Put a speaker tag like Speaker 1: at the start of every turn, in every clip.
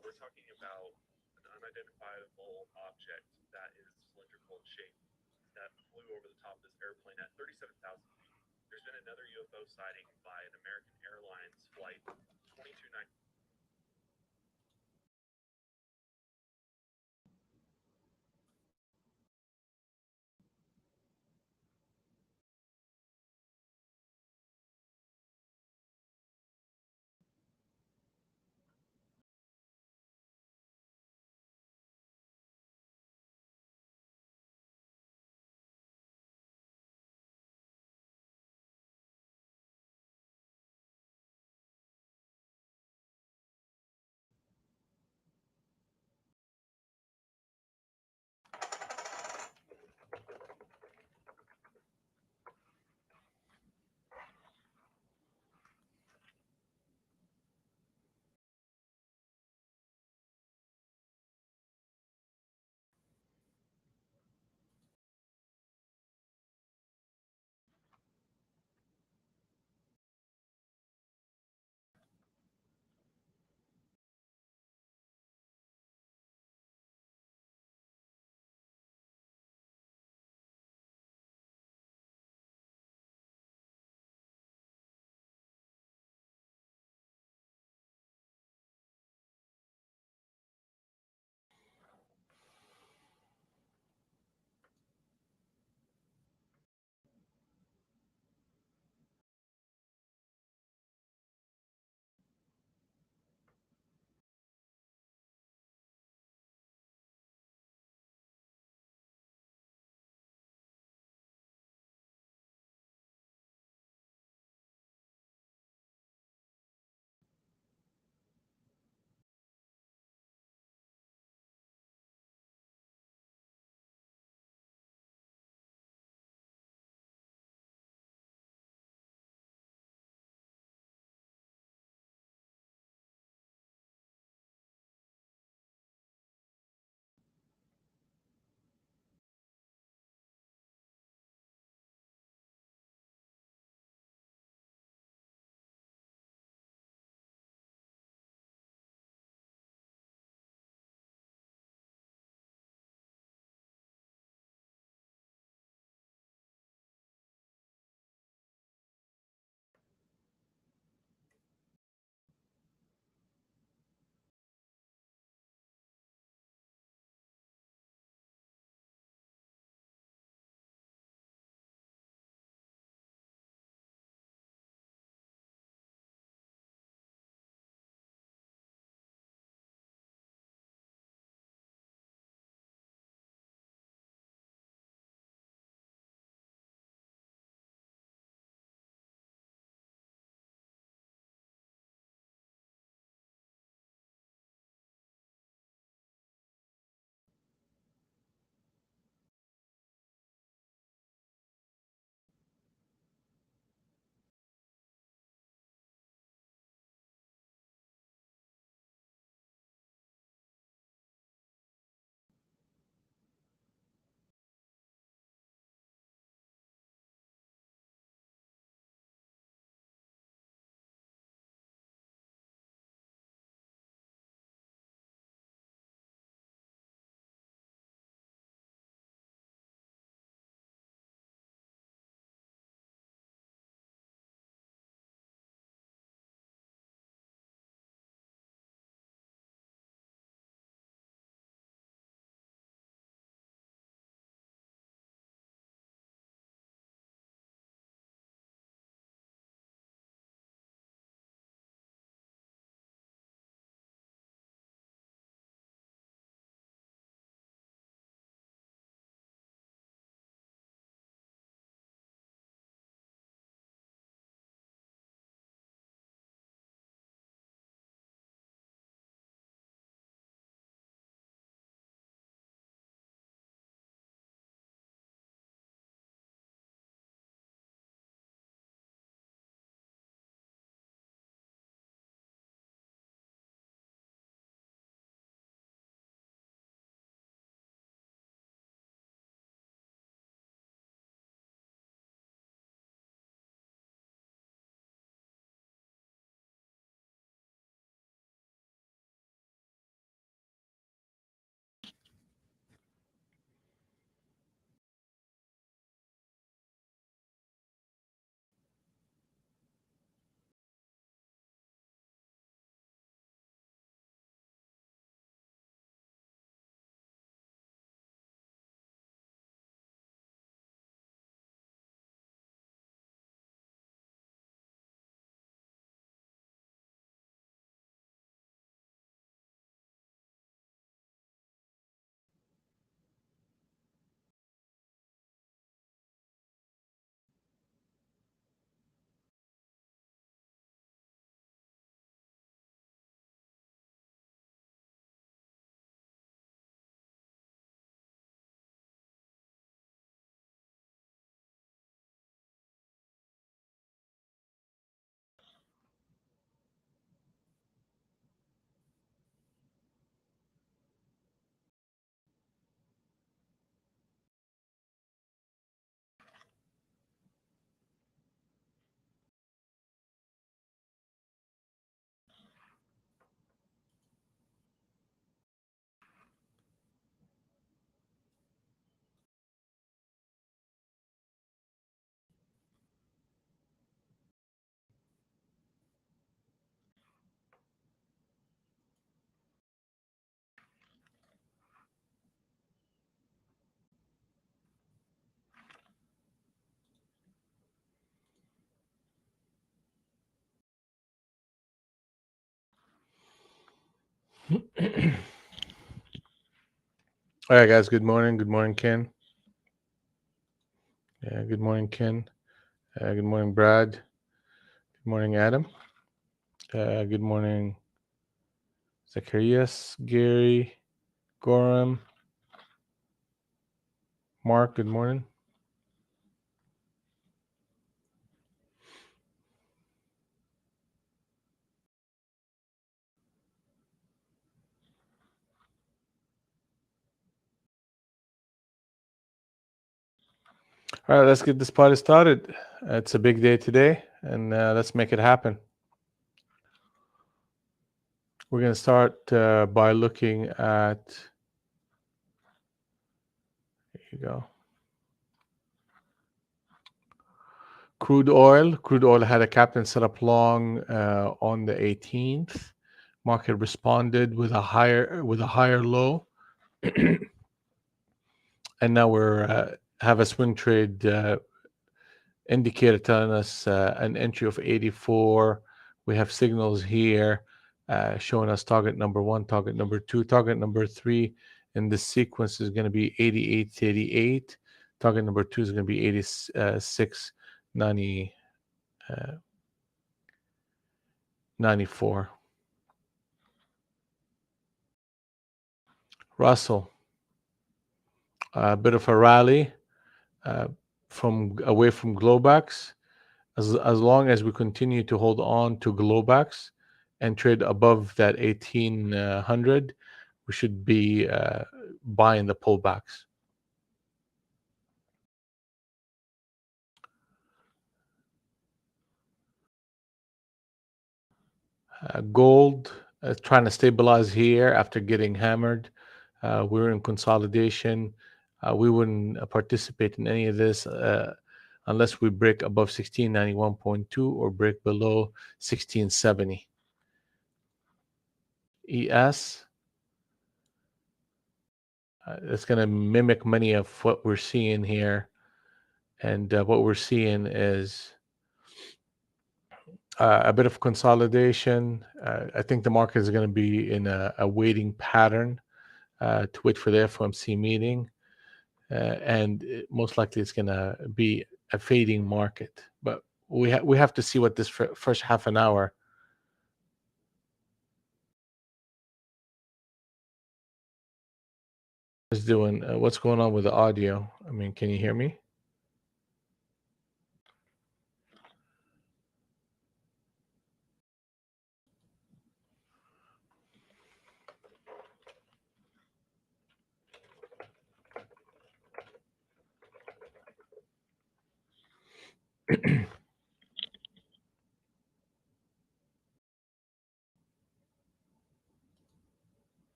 Speaker 1: we're talking about an unidentifiable object that is cylindrical in shape that flew over the top of this airplane at 37,000 feet. There's been another UFO sighting by an American Airlines flight 2290
Speaker 2: All right, guys. Good morning. Good morning, Ken. Good morning, Ken. Good morning, Brad. Good morning, Adam. Good morning, Zacharias, Gary, Gorham, Mark. Good morning. All right, let's get this party started. It's a big day today, and let's make it happen. We're going to start by looking at. Here you go. Crude oil. Crude oil had a captain set up long on the 18th. Market responded with a higher low, and now we're have a swing trade indicator telling us an entry of 84. We have signals here showing us target number 1, target number 2, target number 3 in this sequence is going to be 88.88. Target number 2 is going to be 86.90. 94. Russell, a bit of a rally from away from Globex. As long as we continue to hold on to Globex and trade above that 1800, we should be buying the pullbacks. Gold trying to stabilize here after getting hammered. We're in consolidation. We wouldn't participate in any of this unless we break above 1691.2 or break below 1670. ES, it's going to mimic many of what we're seeing here. And what we're seeing is a bit of consolidation. I think the market is going to be in a waiting pattern to wait for the FOMC meeting. And most likely it's going to be a fading market. But we have to see what this first half an hour is doing. What's going on with the audio? I mean, can you hear me?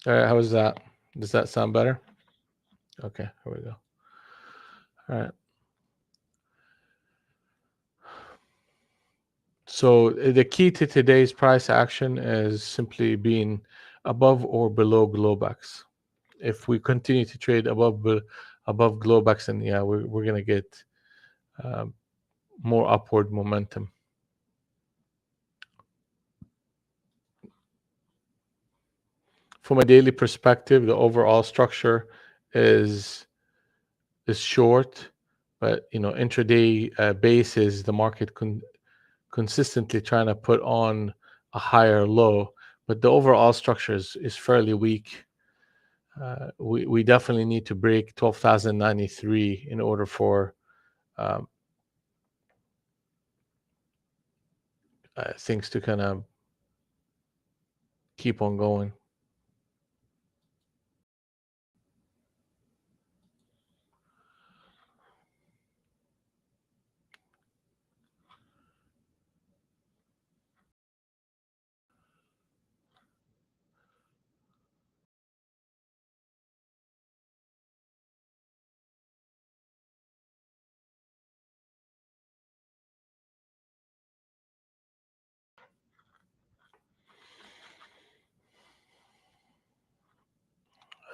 Speaker 2: All right, how is that? Does that sound better? Okay, here we go. All right. So the key to today's price action is simply being above or below Globex. If we continue to trade above Globex, then yeah, we're gonna get um, more upward momentum. From a daily perspective, the overall structure is short, but intraday basis, the market consistently trying to put on a higher low, but the overall structure is fairly weak. We definitely need to break 12,093 in order for um, things to kind of keep on going.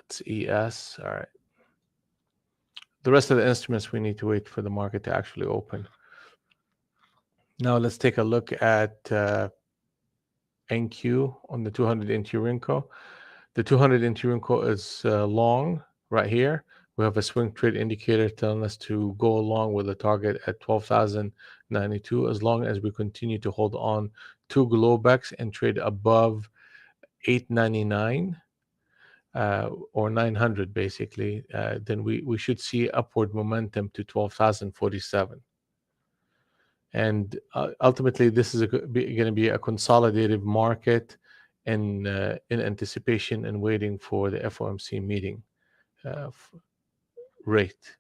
Speaker 2: That's ES. All right. The rest of the instruments, we need to wait for the market to actually open. Now let's take a look at NQ on the 200 Inturinco. The 200 Inturinco is long right here. We have a swing trade indicator telling us to go along with the target at 12,092 as long as we continue to hold on to Globex and trade above 899 or 900 basically, then we should see upward momentum to 12,047. And ultimately, this is going to be a consolidative market in anticipation and waiting for the FOMC meeting rate.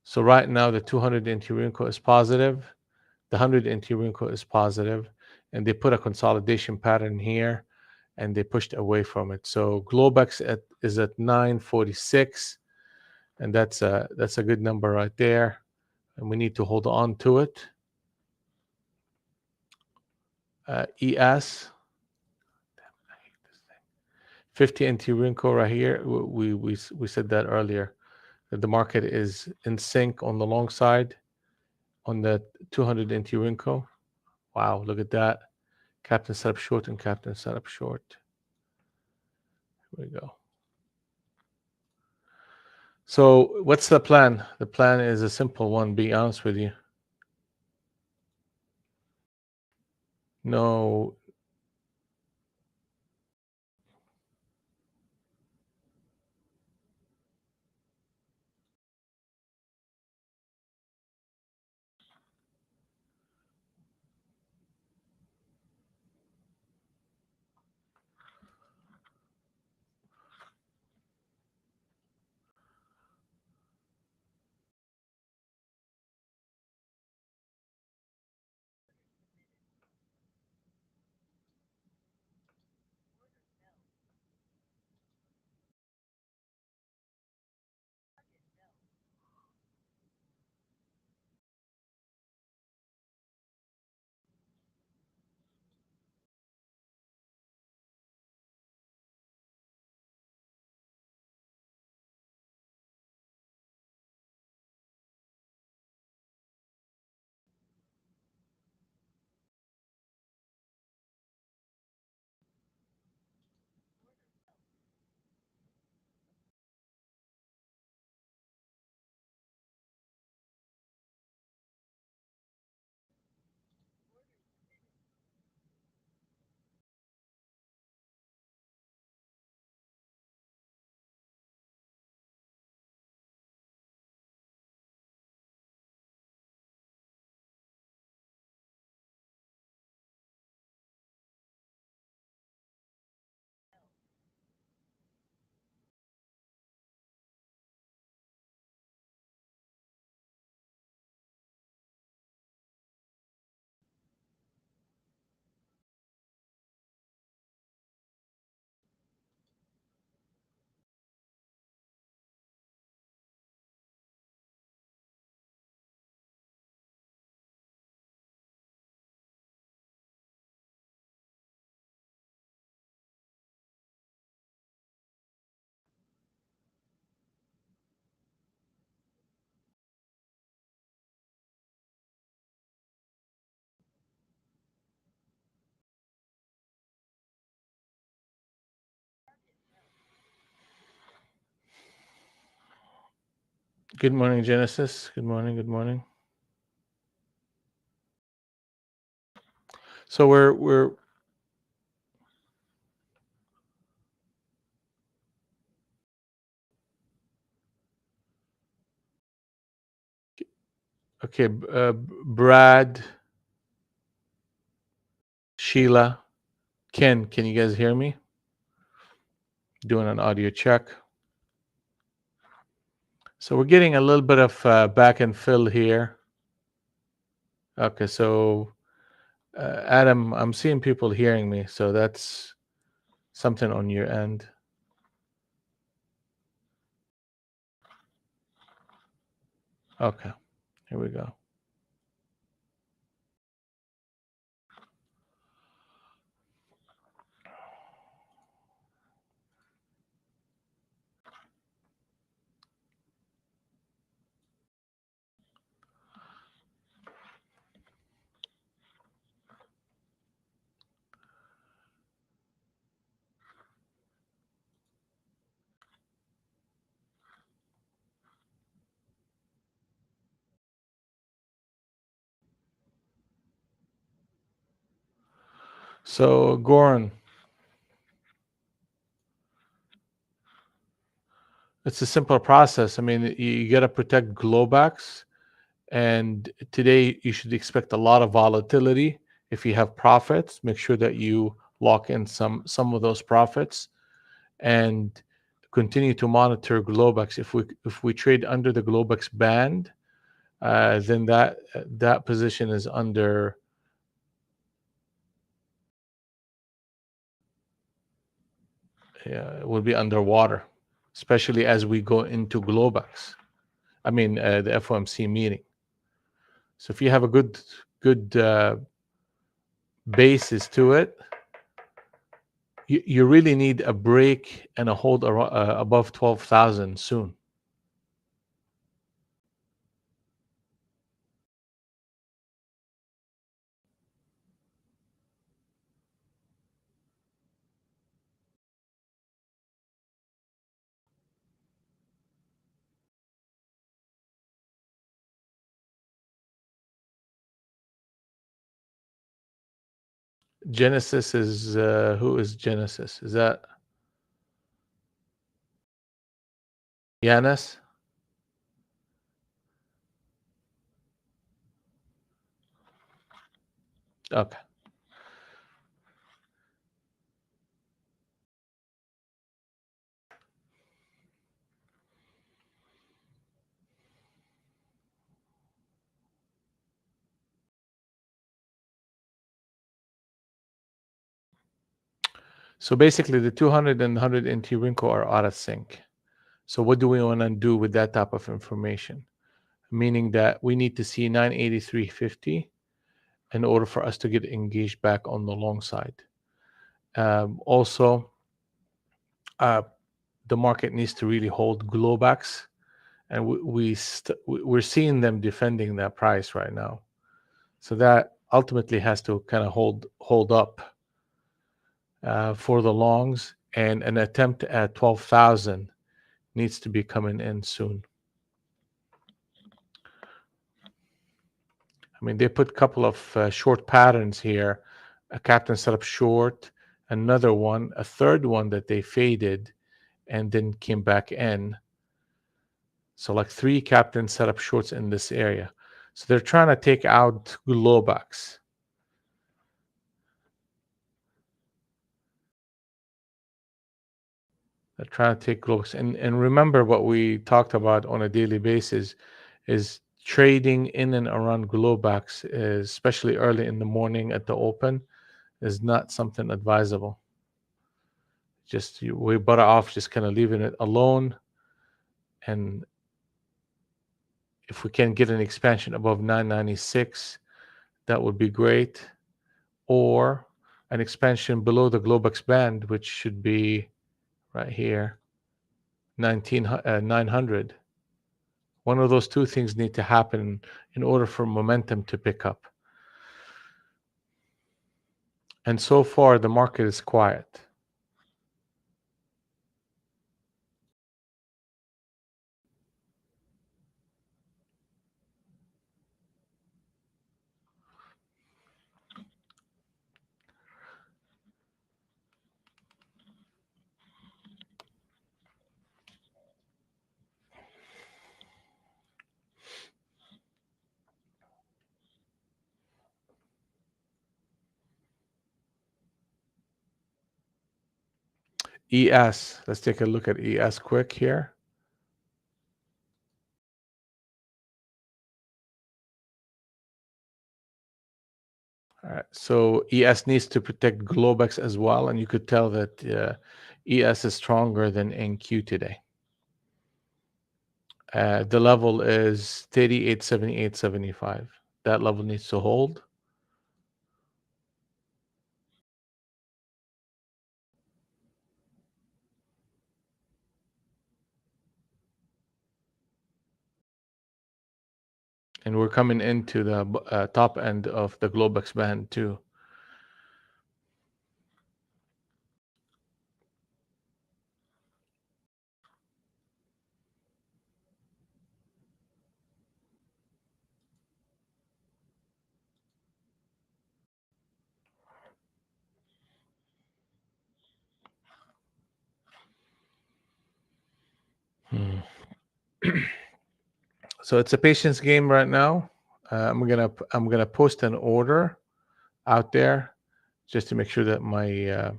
Speaker 2: So right now, the 200 Inturinco is positive, the 100 Inturinco is positive, and they put a consolidation pattern here, and they pushed away from it. So Globex is at 946, and that's a good number right there, and we need to hold on to it. ES 50 Inturinco right here. We said that earlier, that the market is in sync on the long side on the 200 Inturinco. Wow, look at that. Captain set up short and captain set up short. Here we go. So what's the plan? The plan is a simple one, be honest with you. No. Good morning, Genesis. Good morning. Good morning. So we're okay. Brad, Sheila, Ken, can you guys hear me? Doing an audio check. So we're getting a little bit of back and fill here. Okay, so Adam, I'm seeing people hearing me, so that's something on your end. Okay, here we go. So, Goran, it's a simple process. I mean, you got to protect Globex, and today you should expect a lot of volatility. If you have profits, make sure that you lock in some of those profits and continue to monitor Globex. If we trade under the Globex band, then that position is under will be underwater, especially as we go into Globex. I mean, the FOMC meeting. So if you have a good basis to it, you really need a break and a hold above 12,000 soon. Genesis is who is Genesis? Is that Yanis? Okay. So basically, the 200 and 100 NT Rinko are out of sync. So what do we want to do with that type of information? Meaning that we need to see 983.50 in order for us to get engaged back on the long side. Also, the market needs to really hold Globex, and we're seeing them defending that price right now. So that ultimately has to kind of hold up for the longs, and an attempt at 12,000 needs to be coming in soon. I mean, they put a couple of short patterns here. A captain set up short, another one, a third one that they faded and then came back in. So like 3 captains set up shorts in this area. So they're trying to take out Globex. They're trying to take Globex. And remember what we talked about on a daily basis is trading in and around Globex, especially early in the morning at the open, is not something advisable. We're better off just kind of leaving it alone. And if we can get an expansion above 996, that would be great. Or an expansion below the Globex band, which should be right here, 900. One of those two things need to happen in order for momentum to pick up. And so far, the market is quiet. ES, let's take a look at ES quick here. All right, so ES needs to protect Globex as well, and you could tell that ES is stronger than NQ today. The level is 38.7875. That level needs to hold. And we're coming into the top end of the Globex band too. So it's a patience game right now. I'm gonna post an order out there just to make sure that my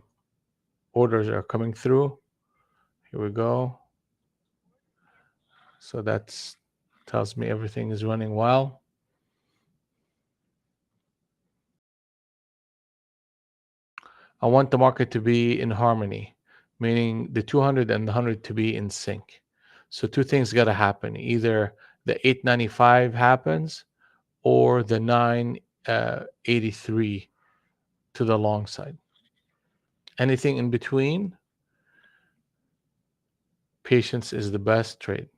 Speaker 2: orders are coming through. Here we go. So that's tells me everything is running well. I want the market to be in harmony, meaning the 200 and the 100 to be in sync. So two things got to happen. Either the 895 happens or the 983 to the long side. Anything in between, patience is the best trade.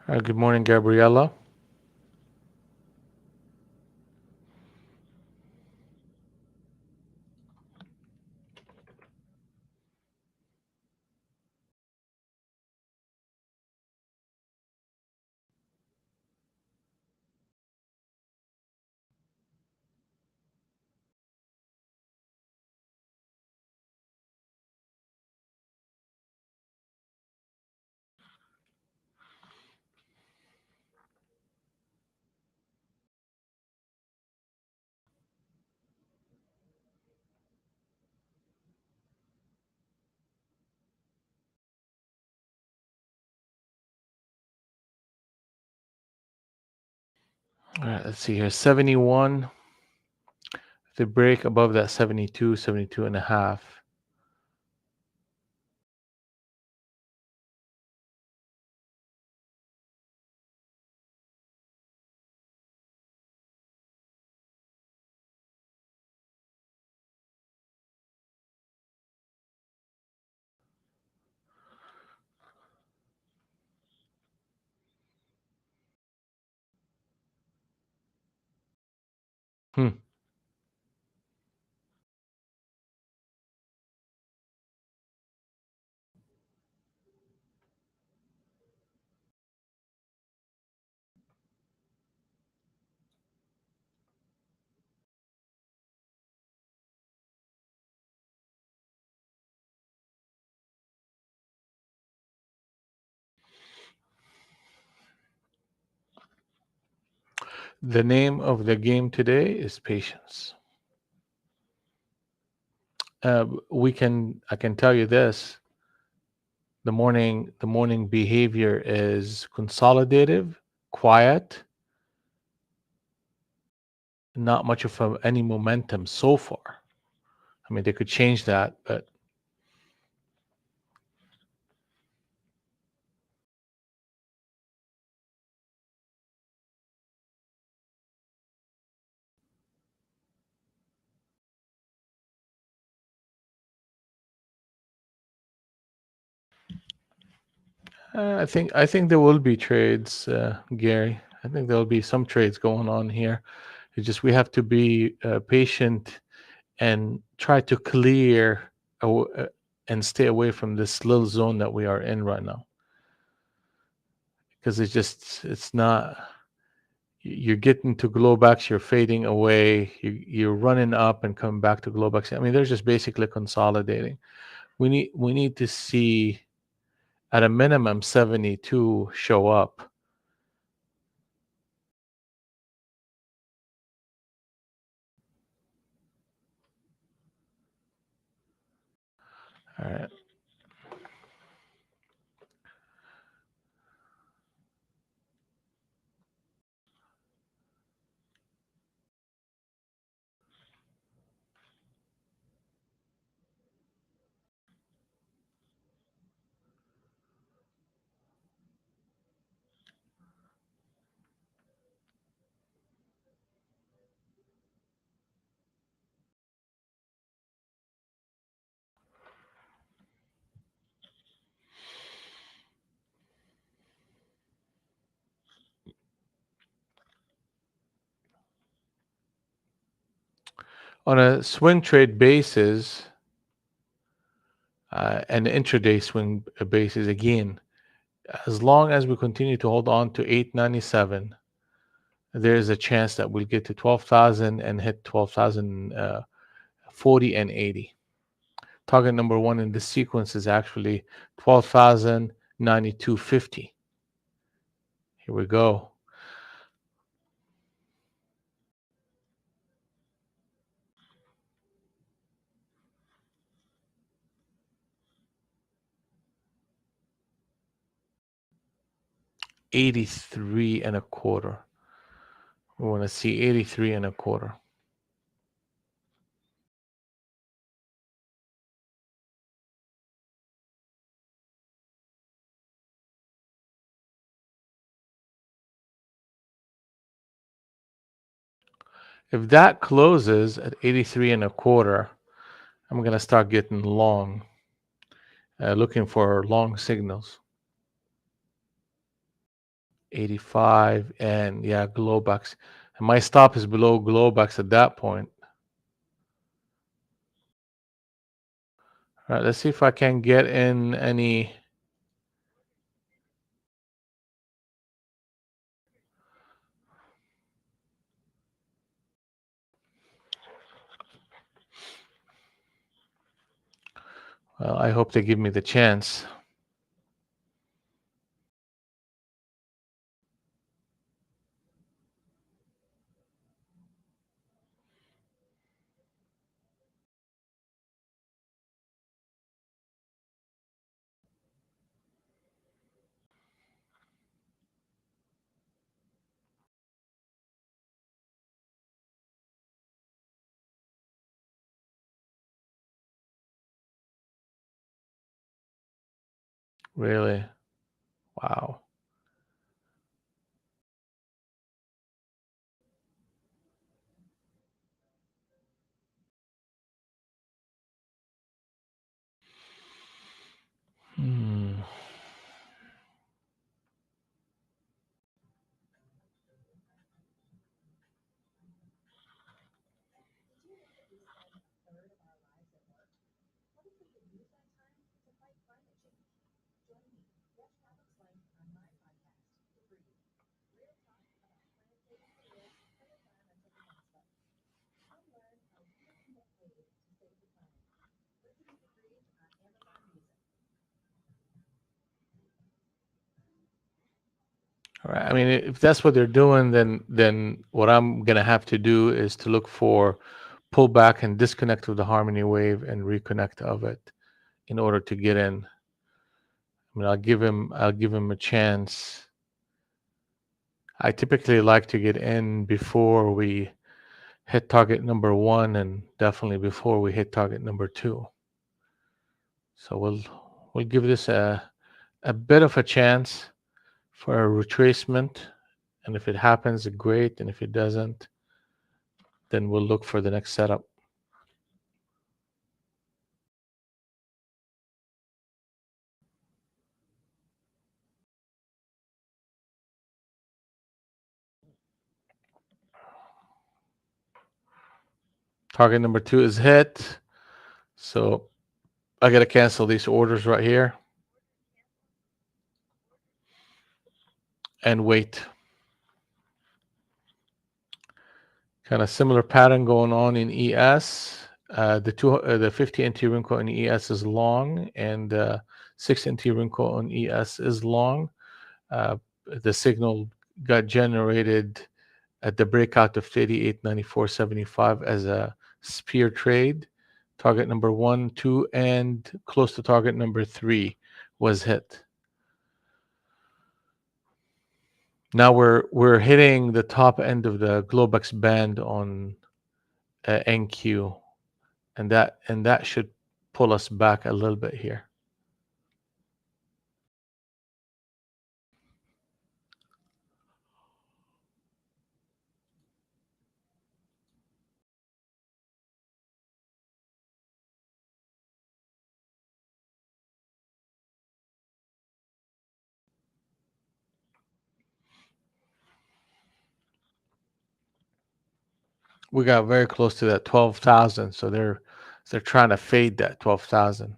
Speaker 2: Good morning, Gabriella. All right, let's see here. 71. If they break above that 72, 72 and a half. Hmm. The name of the game today is patience. I can tell you this: the morning behavior is consolidative, quiet, not much of any momentum so far. I mean, they could change that, but I think there will be trades, Gary. I think there will be some trades going on here. It's just we have to be patient and try to clear and stay away from this little zone that we are in right now, because it's not. You're getting to glowbacks, you're fading away, you're running up and coming back to glowbacks. I mean, they're just basically consolidating. We need to see at a minimum 72 show up. All right. On a swing trade basis, and intraday swing basis, again, as long as we continue to hold on to 897, there is a chance that we'll get to 12,000 and hit 12,040 and 80. Target number one in this sequence is actually 12,092.50. Here we go. $83.25. We want to see 83.25. If that closes at 83.25, I'm going to start getting long, looking for long signals. 85 and yeah, Globex. And my stop is below Globex at that point. All right, let's see if I can get in any. Well, I hope they give me the chance. Really? Wow. Hmm. All right. I mean, if that's what they're doing, then what I'm gonna have to do is to look for pull back and disconnect of the harmony wave and reconnect of it in order to get in. I mean, I'll give him a chance. I typically like to get in before we hit target number one and definitely before we hit target number two. So we'll give this a bit of a chance for a retracement. And if it happens, great. And if it doesn't, then we'll look for the next setup. Target number two is hit. So I got to cancel these orders right here and wait. Kind of similar pattern going on in ES. The 50 NT wrinkle in ES is long, and 6 NT wrinkle on ES is long. The signal got generated at the breakout of 38.9475 as a spear trade. Target number 1, 2, and close to target number 3 was hit. Now we're hitting the top end of the Globex band on NQ, and that should pull us back a little bit here. We got very close to that 12,000, so they're trying to fade that 12,000.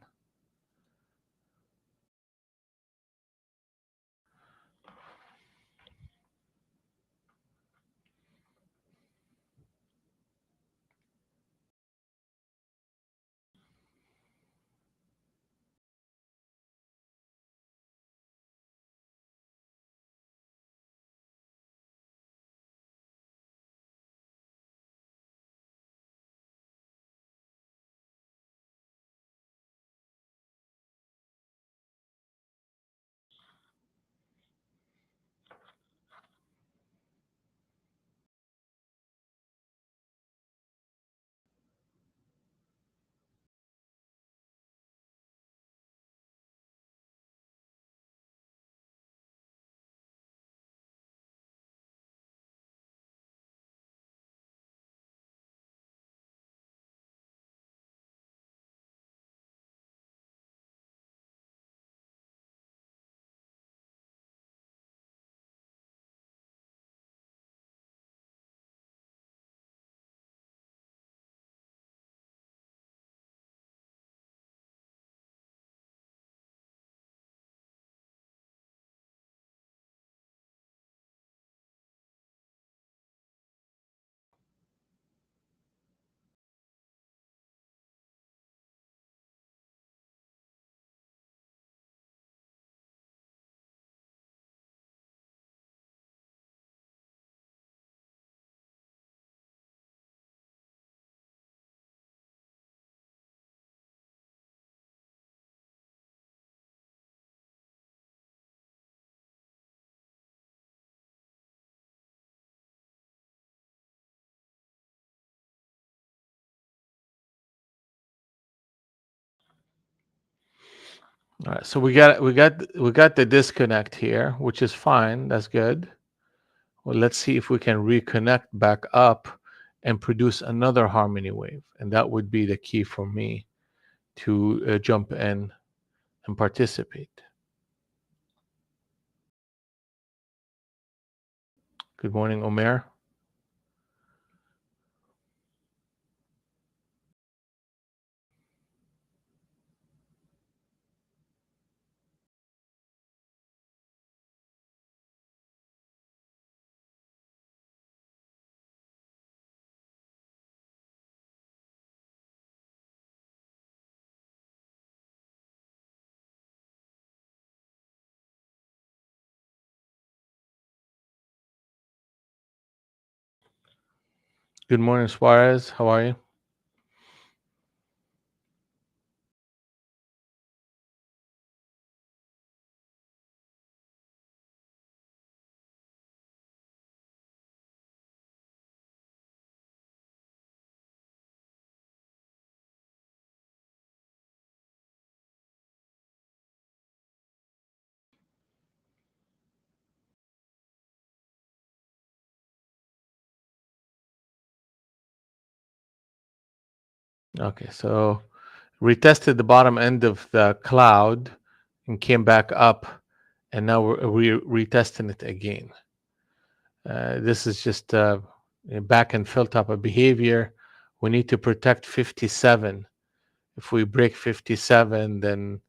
Speaker 2: All right, so we got the disconnect here, which is fine. That's good. Well, let's see if we can reconnect back up and produce another harmony wave, and that would be the key for me to jump in and participate. Good morning, Omer. Good morning, Suarez. How are you? Okay, so retested the bottom end of the cloud and came back up, and now we're retesting it again. This is just a back and fill type of behavior. We need to protect 57. If we break 57, then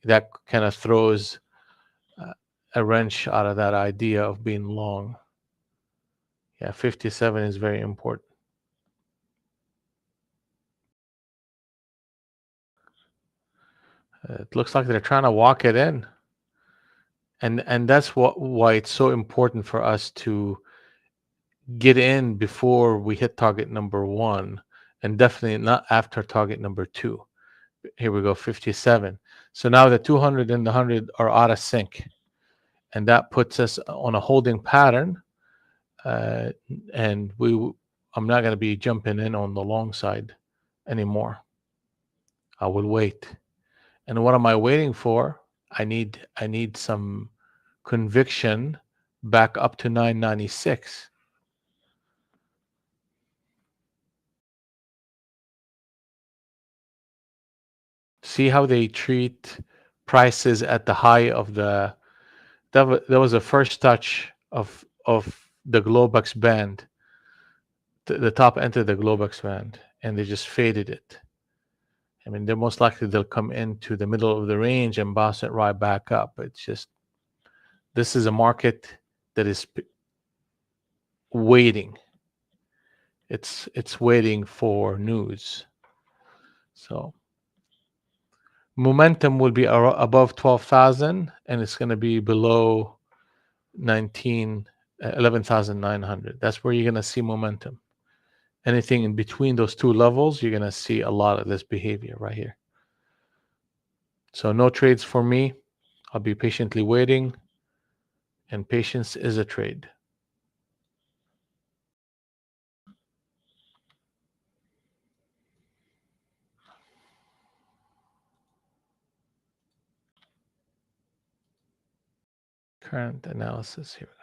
Speaker 2: that kind of throws a wrench out of that idea of being long. Yeah, 57 is very important. It looks like they're trying to walk it in, and that's why it's so important for us to get in before we hit target number one, and definitely not after target number two. Here we go, 57. So now the 200 and the 100 are out of sync, and that puts us on a holding pattern. Uh, and I'm not going to be jumping in on the long side anymore. I will wait. And what am I waiting for? I need some conviction back up to 996. See how they treat prices at the high of that was the first touch of the Globex band, the top end of the Globex band, and they just faded it. I mean, they're most likely they'll come into the middle of the range and bounce it right back up. It's just this is a market that is waiting. It's waiting for news. So momentum will be above 12,000, and it's going to be below 11,900. That's where you're going to see momentum. Anything in between those two levels, you're going to see a lot of this behavior right here. So no trades for me. I'll be patiently waiting, and patience is a trade. Current analysis, here we go.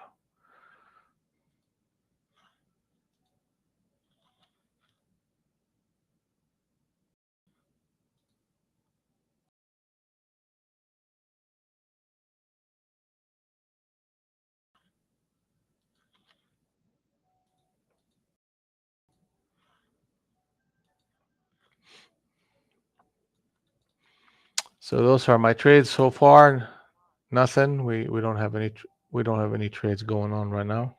Speaker 2: So those are my trades so far. Nothing. We don't have any trades going on right now.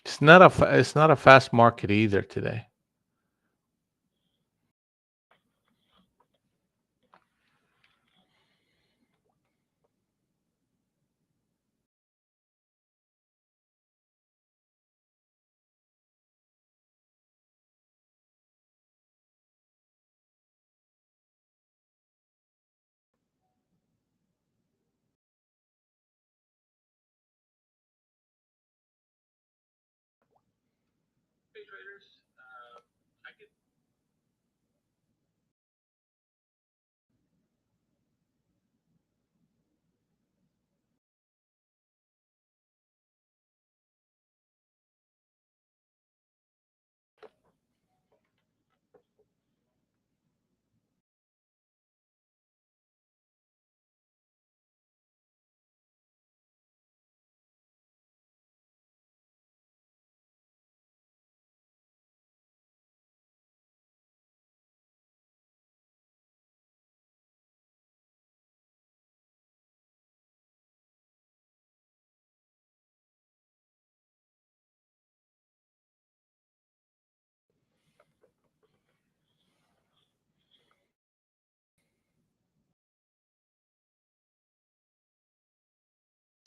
Speaker 2: It's not a fast market either today.
Speaker 1: Hey traders, I get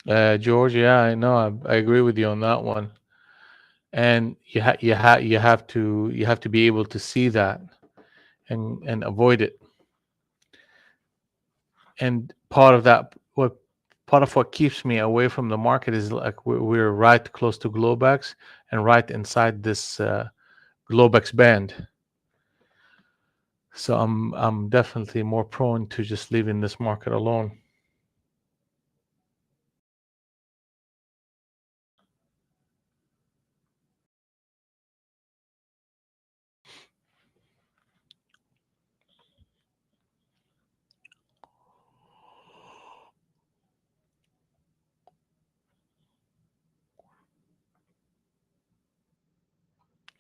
Speaker 2: George, yeah, I know. I agree with you on that one. And you have to be able to see that and avoid it. And part of what keeps me away from the market is like we're right close to Globex and right inside this Globex band. So I'm definitely more prone to just leaving this market alone.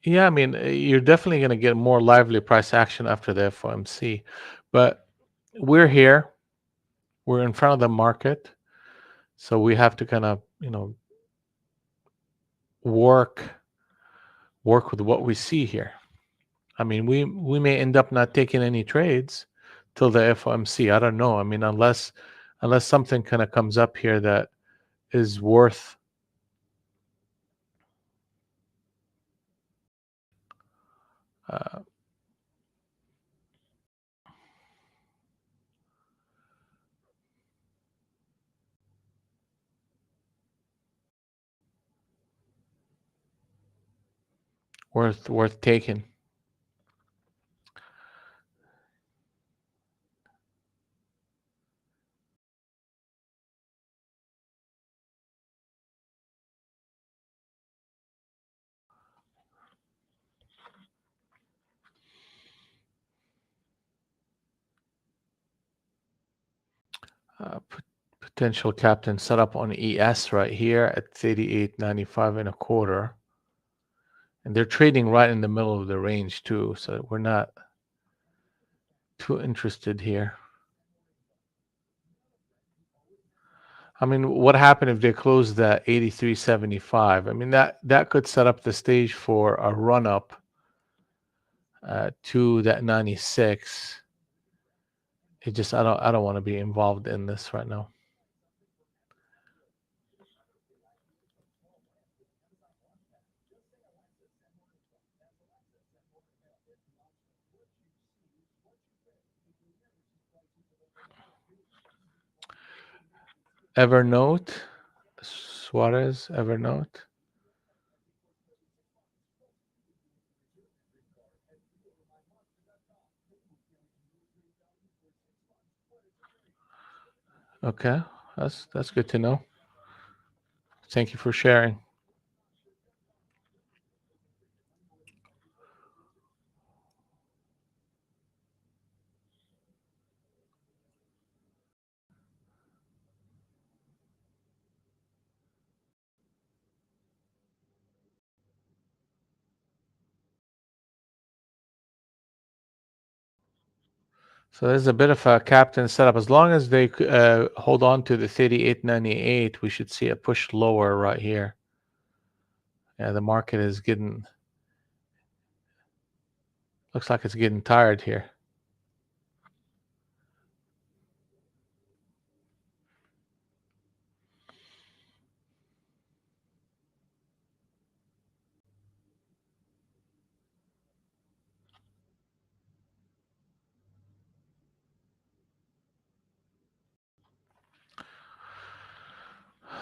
Speaker 2: Yeah, I mean, you're definitely going to get more lively price action after the FOMC, but we're here, we're in front of the market, so we have to kind of, work with what we see here. I mean, we may end up not taking any trades till the FOMC. I don't know. I mean, unless something kind of comes up here that is uh, worth taking. Potential captain set up on ES right here at 38.95 and a quarter. And they're trading right in the middle of the range too, so we're not too interested here. I mean, what happened if they closed at 83.75? I mean, that could set up the stage for a run up to that 96. It just I don't want to be involved in this right now. Evernote, Suarez, Evernote. Okay, that's good to know. Thank you for sharing. So there's a bit of a captain setup. As long as they hold on to the 38.98, we should see a push lower right here. Yeah, the market is looks like it's getting tired here.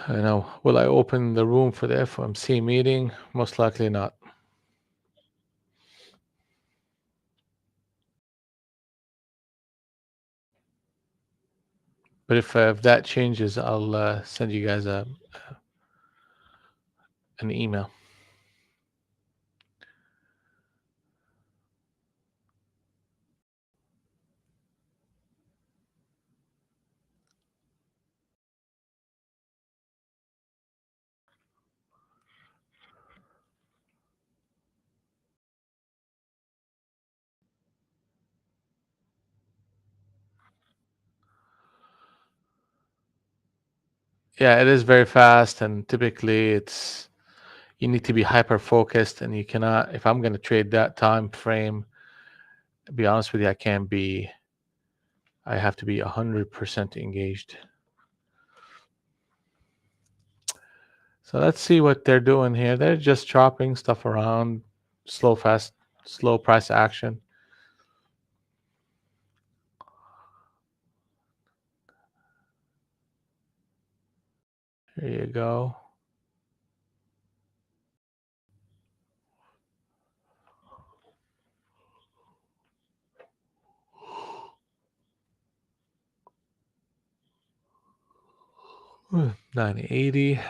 Speaker 2: I know. Will I open the room for the FOMC meeting? Most likely not. But if that changes, I'll send you guys an email. Yeah, it is very fast, and typically you need to be hyper focused, and you cannot. If I'm going to trade that time frame, to be honest with you, I have to be 100% engaged. So let's see what they're doing here. They're just chopping stuff around, slow price action. Here you go. Ooh, 980,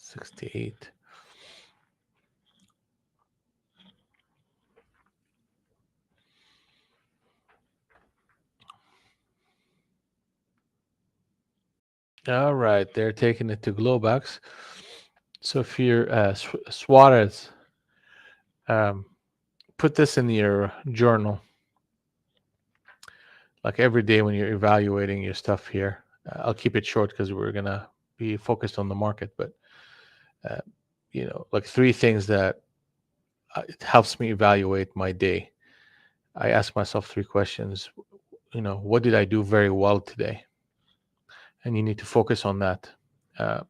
Speaker 2: 68. All right, they're taking it to Globex. So if you're Suarez, um, put this in your journal, like every day when you're evaluating your stuff here. I'll keep it short because we're gonna be focused on the market, but uh, like three things that it helps me evaluate my day. I ask myself three questions. What did I do very well today? And you need to focus on that. Uh,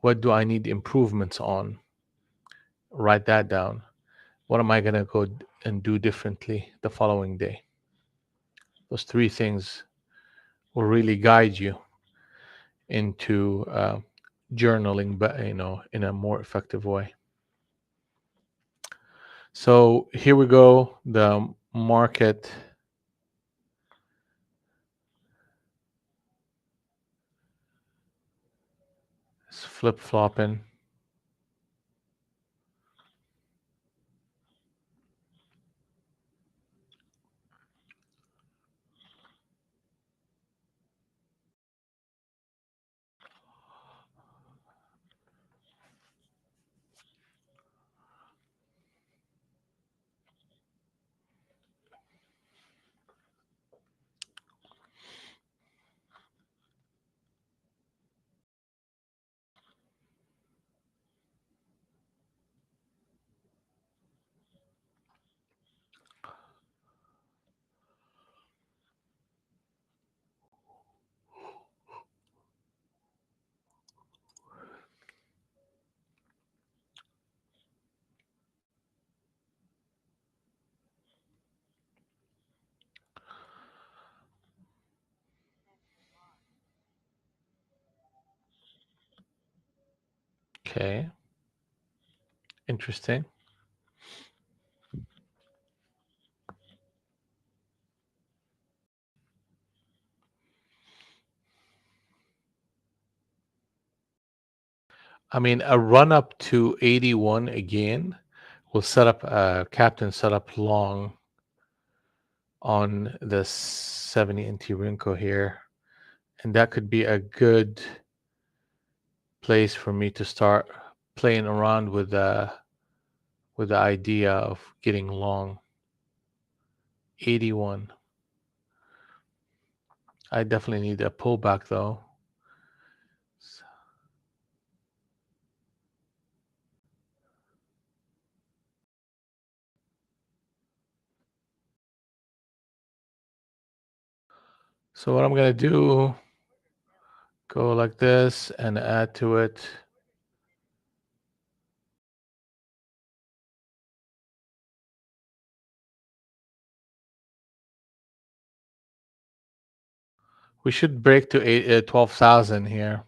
Speaker 2: what do I need improvements on? Write that down. What am I going to go and do differently the following day? Those three things will really guide you into journaling, but in a more effective way. So here we go. The market is flip flopping. Okay, interesting. I mean, a run up to 81 again will set up captain set up long on the 70 NT Rinko here. And that could be a good place for me to start playing around with the idea of getting long. 81. I definitely need a pullback though. So what I'm gonna do, go like this and add to it. We should break to 12,000 here.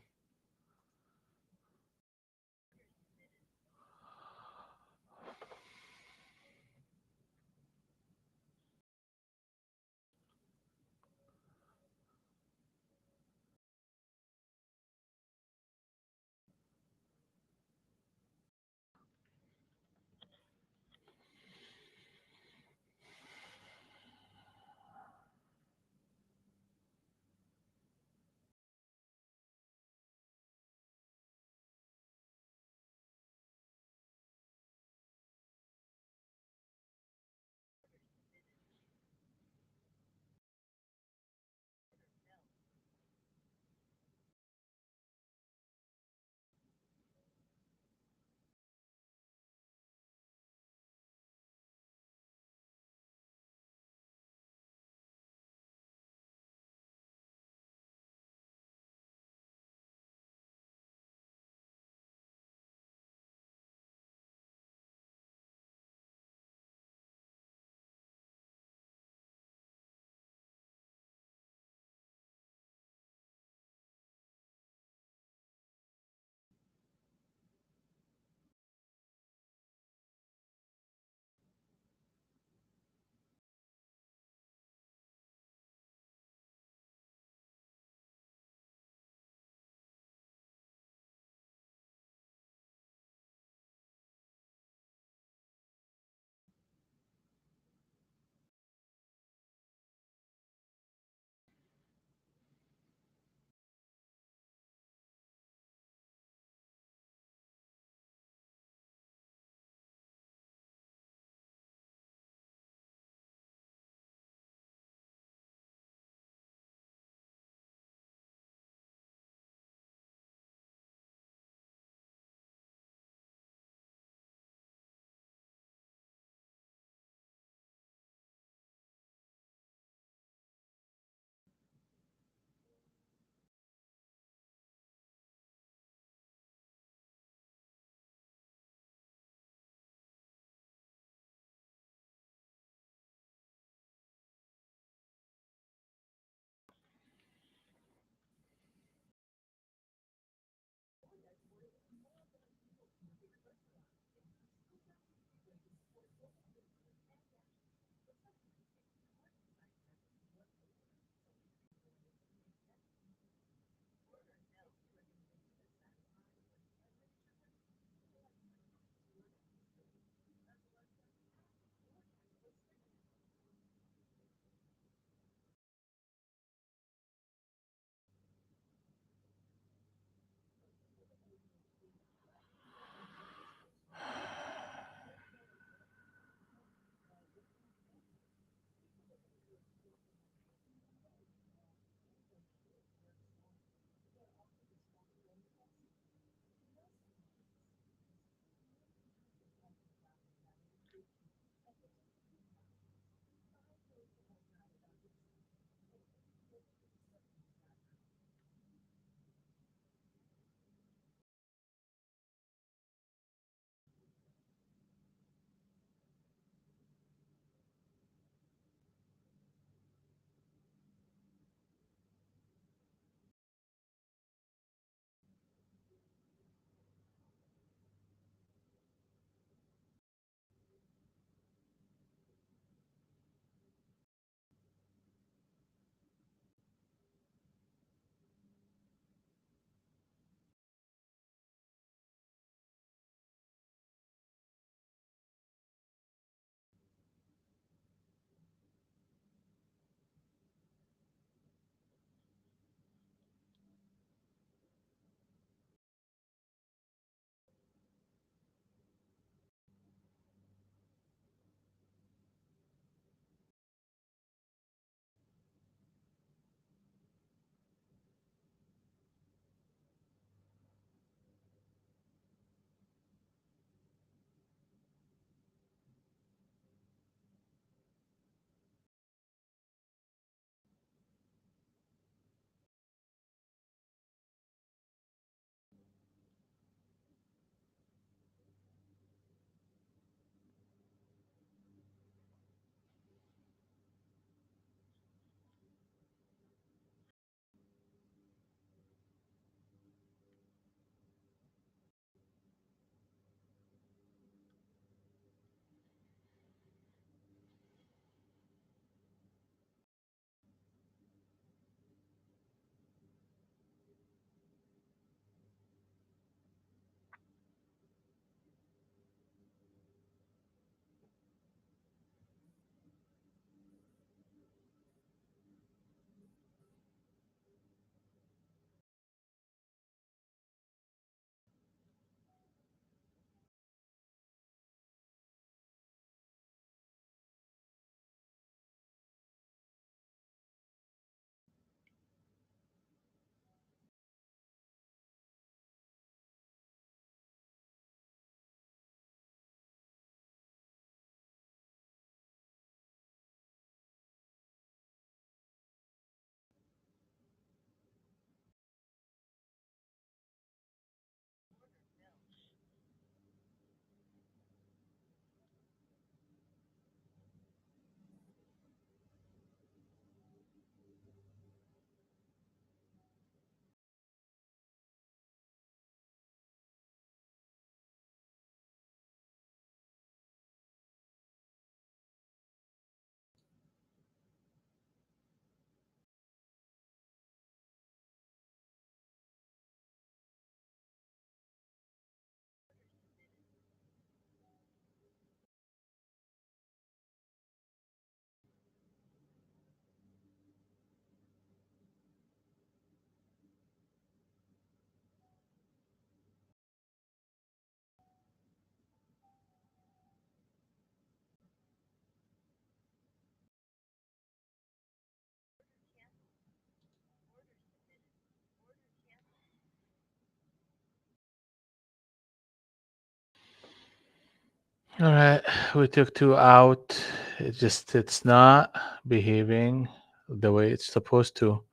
Speaker 2: All right, we took two out. It's not behaving the way it's supposed to.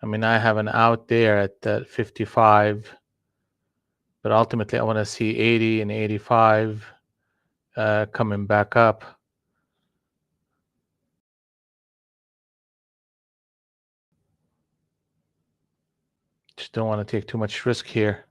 Speaker 2: I mean, I have an out there at that 55, but ultimately I want to see 80 and 85 coming back up. Just don't want to take too much risk here.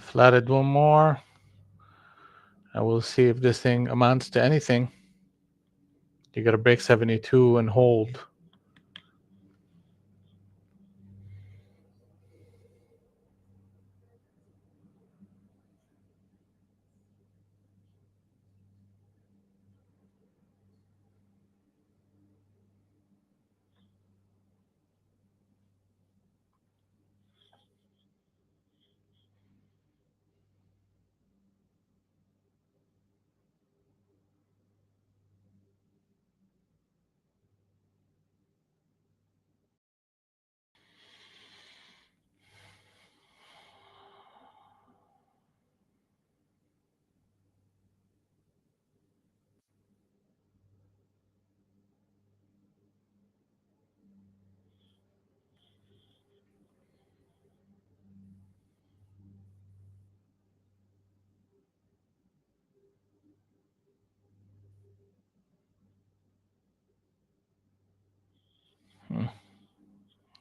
Speaker 2: Flatted one more. I will see if this thing amounts to anything. You got to break 72 and hold.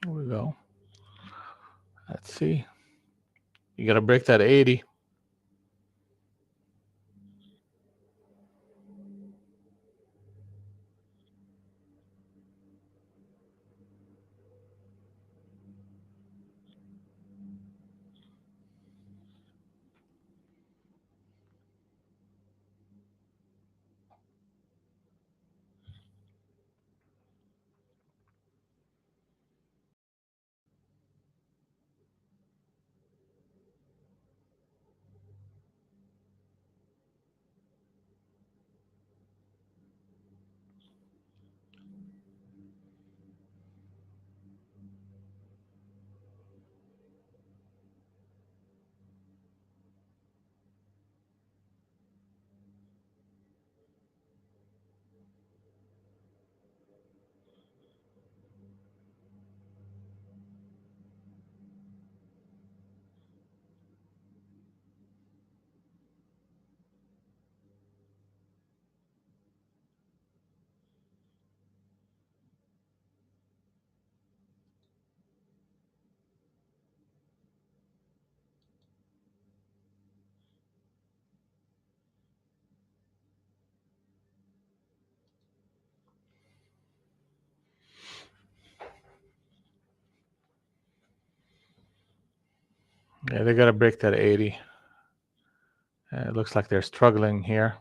Speaker 2: Here we go. Let's see. You got to break that 80. Yeah, they got to break that 80. It looks like they're struggling here.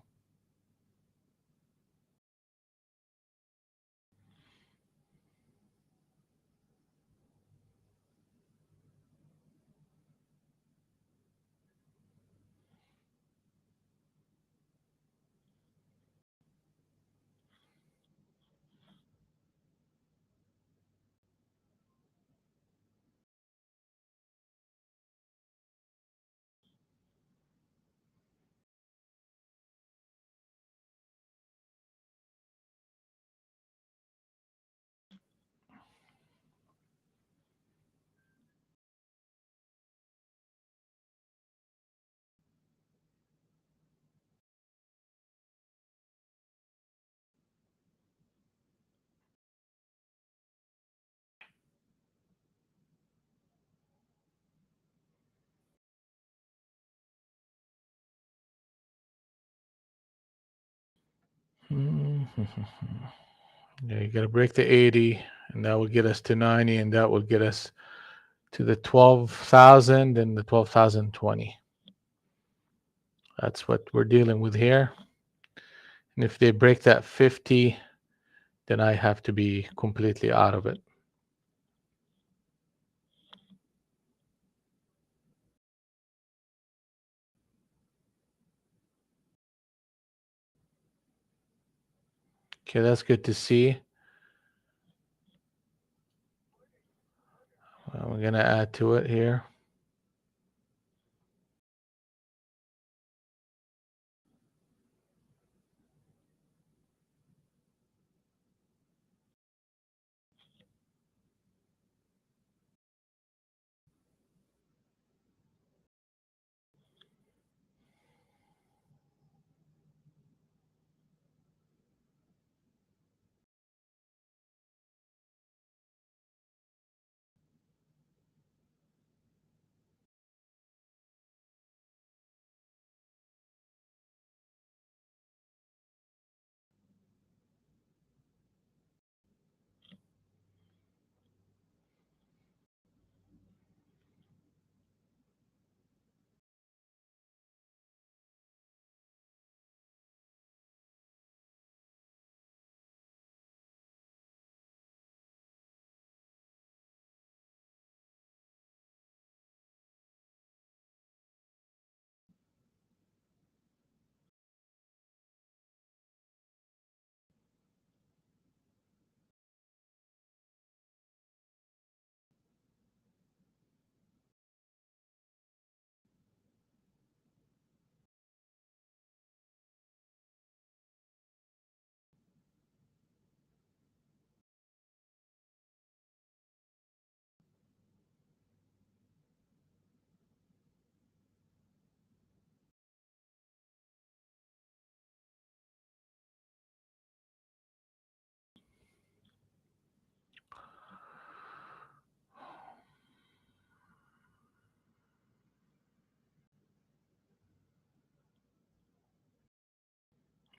Speaker 2: Yeah, you got to break the 80, and that will get us to 90, and that will get us to the 12,000 and the 12,020. That's what we're dealing with here. And if they break that 50, then I have to be completely out of it. Okay, that's good to see. We're going to add to it here.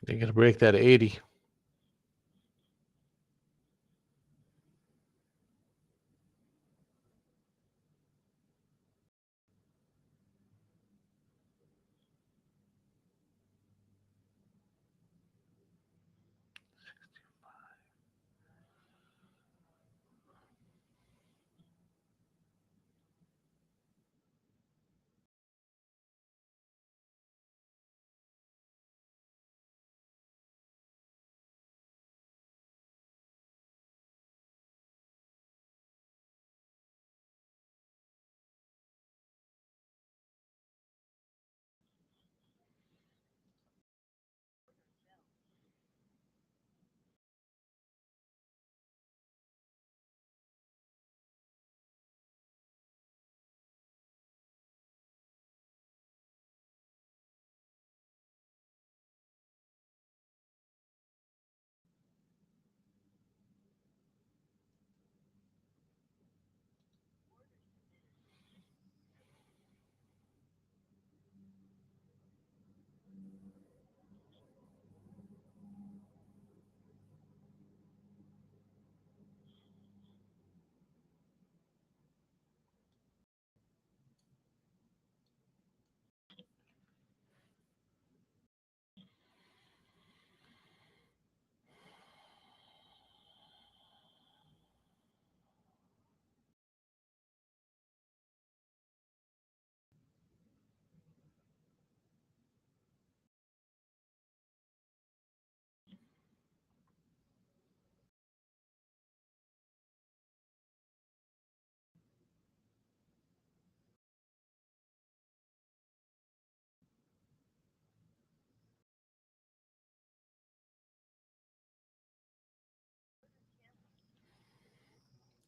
Speaker 2: They're going to break that 80.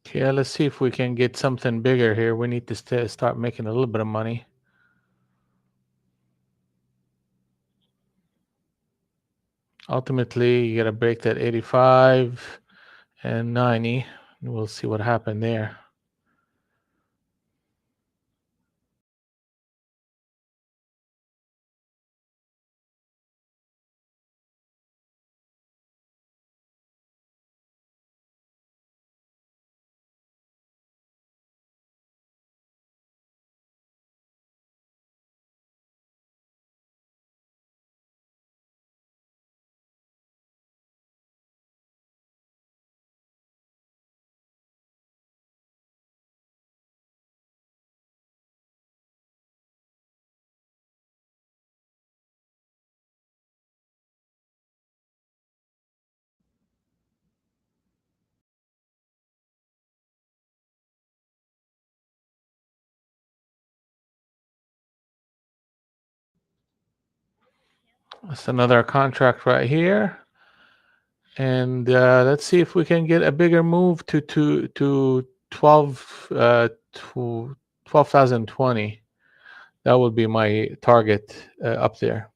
Speaker 2: Okay, let's see if we can get something bigger here. We need to start making a little bit of money. Ultimately, you got to break that 85 and 90. And we'll see what happened there. That's another contract right here. And let's see if we can get a bigger move to 12,020. That would be my target up there.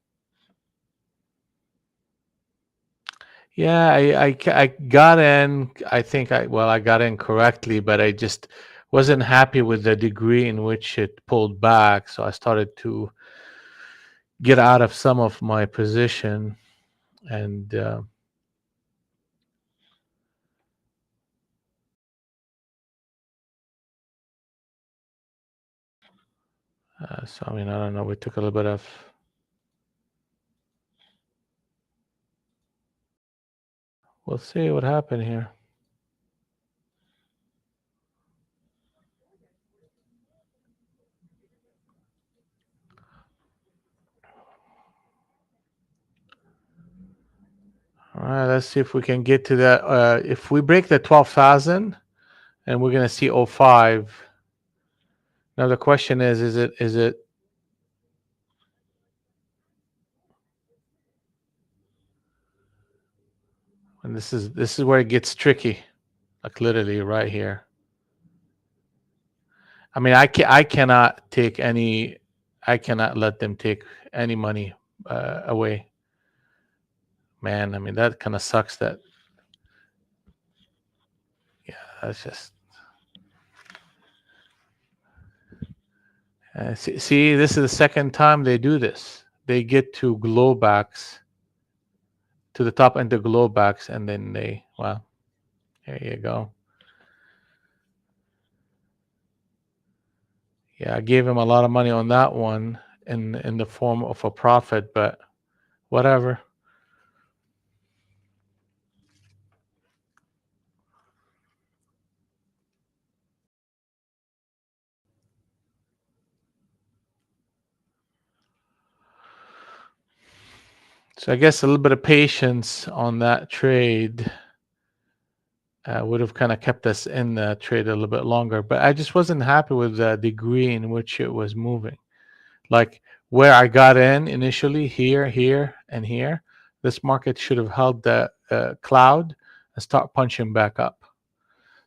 Speaker 2: Yeah, I got in. I think I got in correctly, but I just wasn't happy with the degree in which it pulled back. So I started to get out of some of my position, and so I mean I don't know. We took a little bit of. We'll see what happened here. All right, let's see if we can get to that. If we break the 12,000, and we're gonna see '05. Now the question is it? And this is where it gets tricky, like literally right here. I mean, I cannot take any. I cannot let them take any money away, man. I mean, that kind of sucks. That yeah, that's just. See, this is the second time they do this. They get to glowbacks, to the top end of glowbacks, and then well, there you go. Yeah, I gave him a lot of money on that one in the form of a profit, but whatever. So I guess a little bit of patience on that trade would have kind of kept us in the trade a little bit longer. But I just wasn't happy with the degree in which it was moving. Like where I got in initially, here, and here, this market should have held the cloud and start punching back up.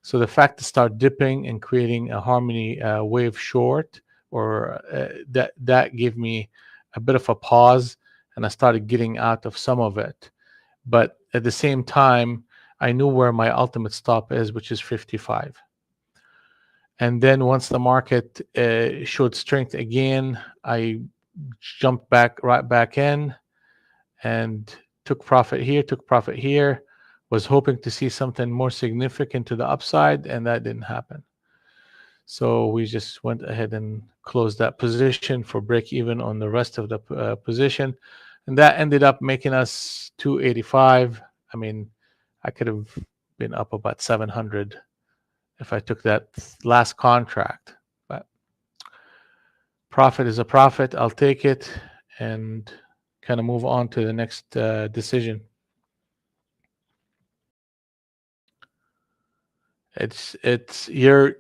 Speaker 2: So the fact to start dipping and creating a harmony wave short, or that gave me a bit of a pause, and I started getting out of some of it. But at the same time, I knew where my ultimate stop is, which is 55. And then once the market showed strength again, I jumped right back in and took profit here, was hoping to see something more significant to the upside, and that didn't happen. So we just went ahead and closed that position for break even on the rest of the position. And that ended up making us 285. I mean, I could have been up about 700 if I took that last contract. But profit is a profit. I'll take it and kind of move on to the next decision. It's you're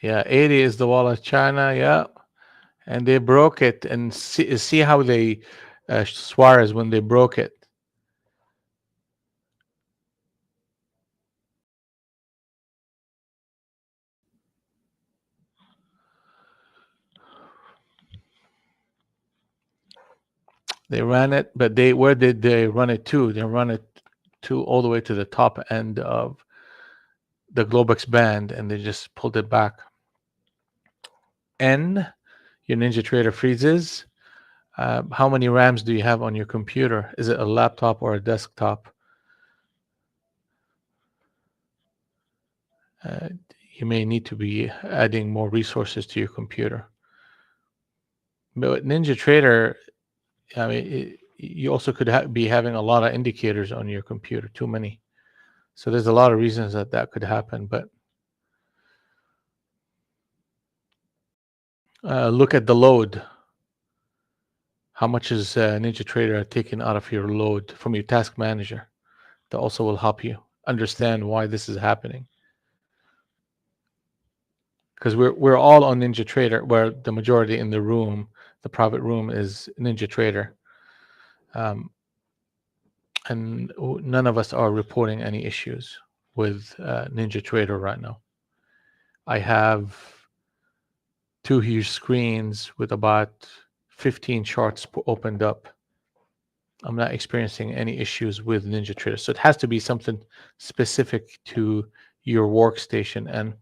Speaker 2: Yeah, 80 is the wall of China. Yeah, and they broke it. And see how they Suarez when they broke it. They ran it, but where did they run it to? They run it to all the way to the top end of the Globex band, and they just pulled it back. N, your Ninja Trader freezes. How many RAMs do you have on your computer? Is it a laptop or a desktop? Uh, you may need to be adding more resources to your computer. But with Ninja Trader, I mean, you also could be having a lot of indicators on your computer, too many. So there's a lot of reasons that could happen. But look at the load. How much is Ninja Trader taking out of your load from your task manager? That also will help you understand why this is happening. Because we're all on Ninja Trader, where the majority in the room, the private room, is Ninja Trader, and none of us are reporting any issues with Ninja Trader right now. I have 2 huge screens with about 15 charts opened up. I'm not experiencing any issues with Ninja Trader, so it has to be something specific to your workstation. And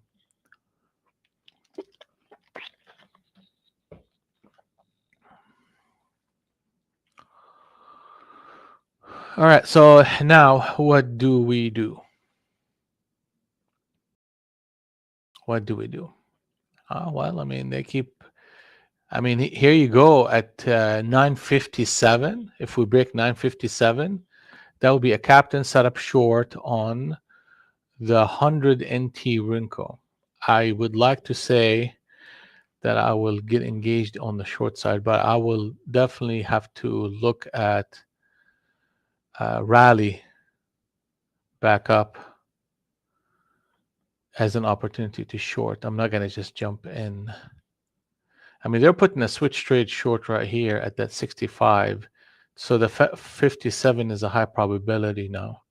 Speaker 2: all right, so now what do we do? What do we do? Well, I mean, here you go at 9:57. If we break 9:57, that will be a captain setup short on the 100 NT Rinko. I would like to say that I will get engaged on the short side, but I will definitely have to look at rally back up as an opportunity to short. I'm not going to just jump in. I mean, they're putting a switch trade short right here at that 65. So the 57 is a high probability now.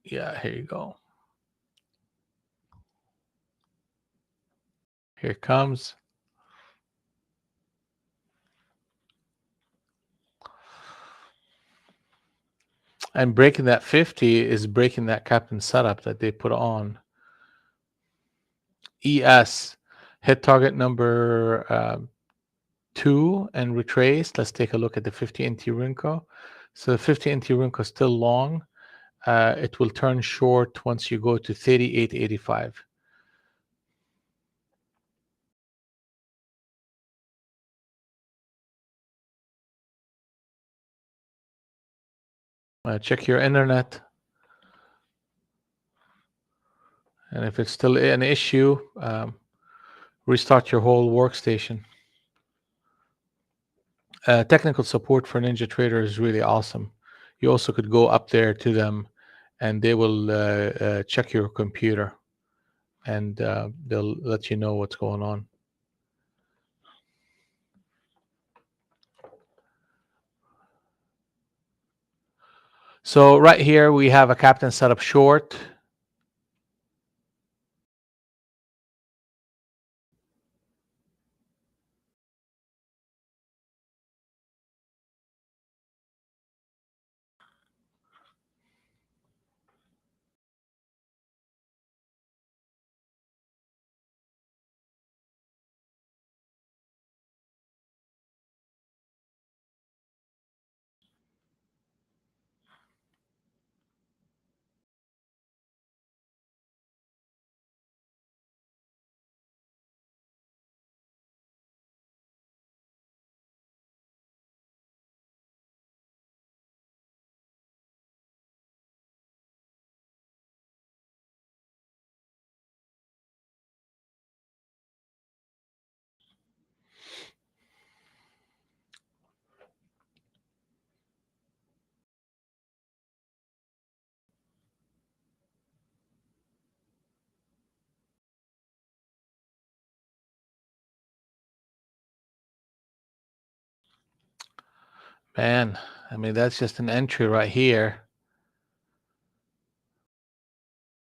Speaker 2: Yeah, here you go. Here it comes. And breaking that 50 is breaking that captain setup that they put on. ES, hit target number 2 and retrace. Let's take a look at the 50 NT Rinko. So the 50 NT Rinko is still long. It will turn short once you go to 38.85. Check your internet. And if it's still an issue, restart your whole workstation. Technical support for Ninja Trader is really awesome. You also could go up there to them and they will check your computer and they'll let you know what's going on. So right here, we have a captain setup short. Man, I mean, that's just an entry right here.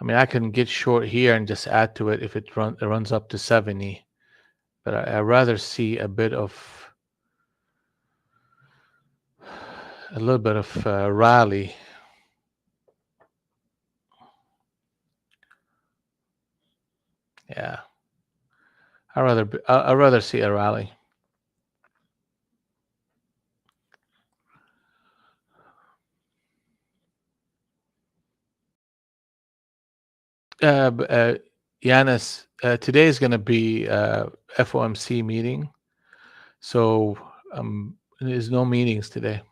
Speaker 2: I mean, I can get short here and just add to it if it runs up to 70. But I'd rather see a little bit of rally. Yeah, I'd rather see a rally. Yanis, today is going to be FOMC meeting, so there's no meetings today.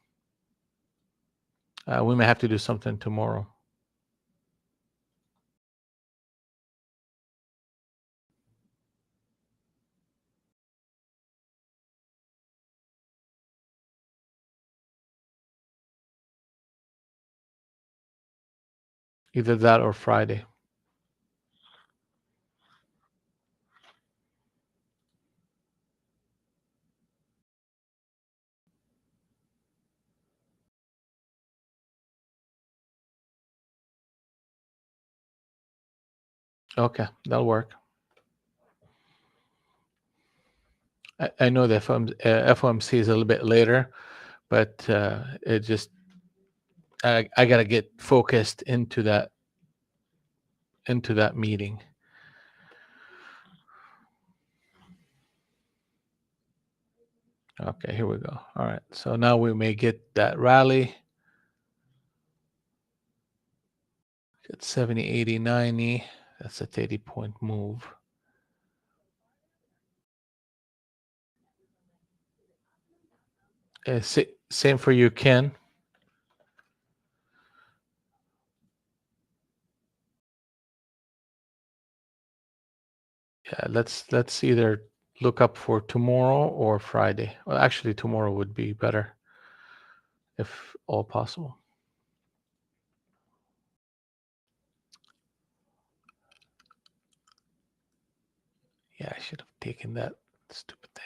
Speaker 2: We may have to do something tomorrow. Either that or Friday. Okay, that'll work. I know the FOMC is a little bit later, but it just I got to get focused into that meeting. Okay, here we go. All right, so now we may get that rally. Get 70, 80, 90. That's a 30-point move. Same for you, Ken. Yeah, let's either look up for tomorrow or Friday. Well, actually, tomorrow would be better, if all possible. Yeah, I should have taken that stupid thing.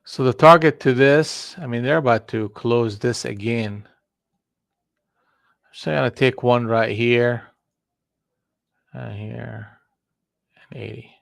Speaker 2: So the target to this, I mean, they're about to close this again. So I'm gonna take one right here, here, and 80.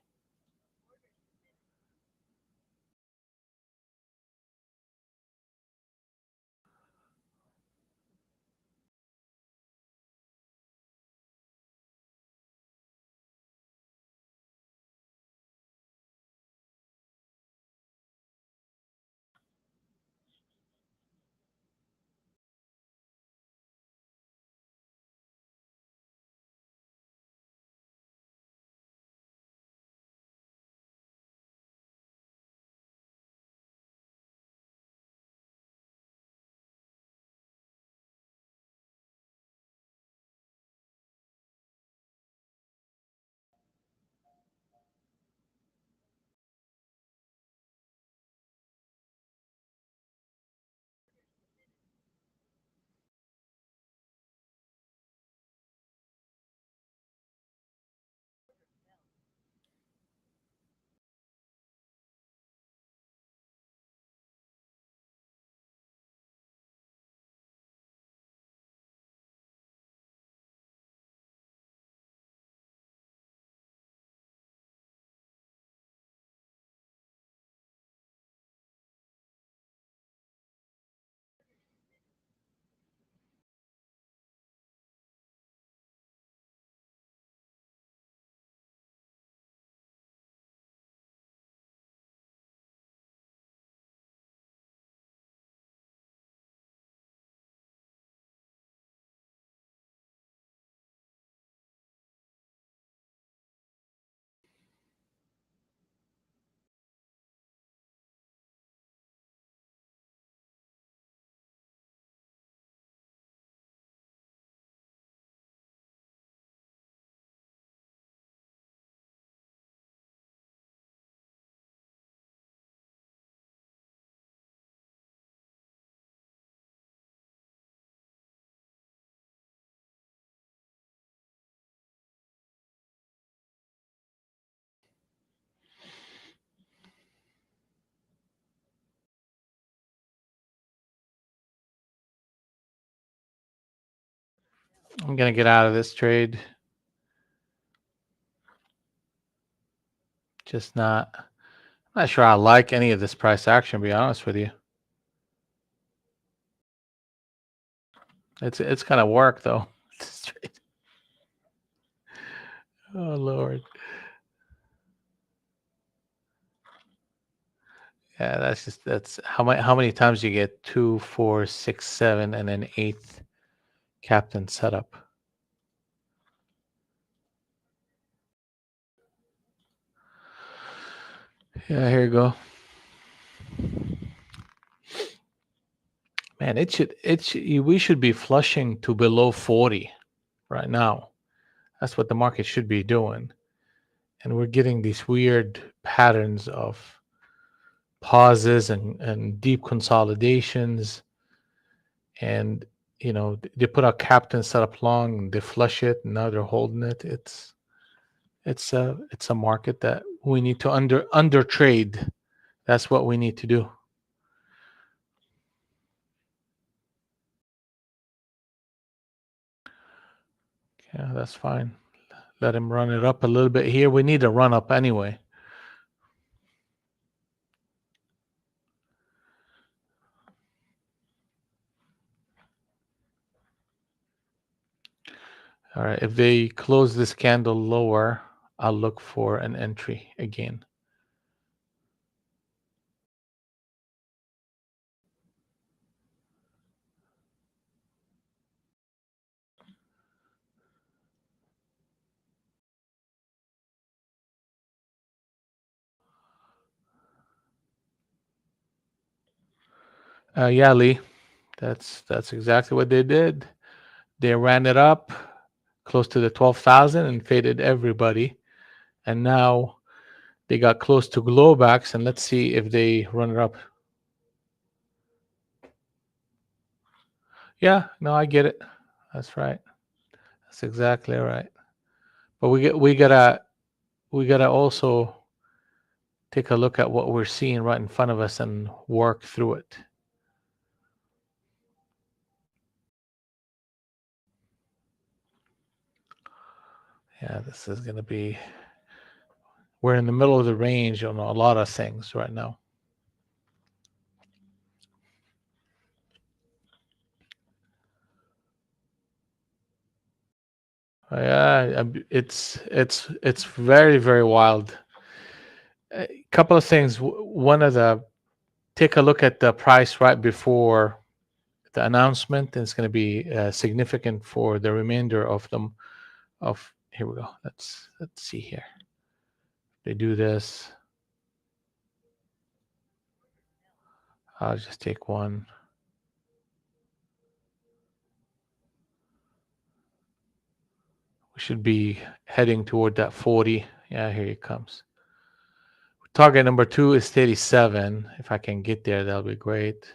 Speaker 2: I'm gonna get out of this trade. Just not. I'm not sure I like any of this price action. To be honest with you, it's gonna work though. This trade. Oh Lord. Yeah, that's how many times you get 2, 4, 6, 7, and then eighth captain setup. Yeah, here you go. Man, we should be flushing to below 40 right now. That's what the market should be doing. And we're getting these weird patterns of pauses and deep consolidations. And, they put out captain setup long and they flush it and now they're holding it. It's a market that we need to under trade. That's what we need to do. Yeah, that's fine. Let him run it up a little bit here. We need a run up anyway. All right. If they close this candle lower, I'll look for an entry again. Yeah, Lee. That's exactly what they did. They ran it up close to the 12,000 and faded everybody. And now they got close to Globex, and let's see if they run it up. Yeah, no, I get it. That's right. That's exactly right. But we gotta also take a look at what we're seeing right in front of us and work through it. Yeah, this is gonna be. We're in the middle of the range on a lot of things right now. Yeah, it's very very wild. A couple of things. One of the take a look at the price right before the announcement. It's going to be significant for the remainder of them. Of here we go. Let's see here. They do this. I'll just take one. We should be heading toward that 40. Yeah, here it comes. Target number 2 is 37. If I can get there, that'll be great.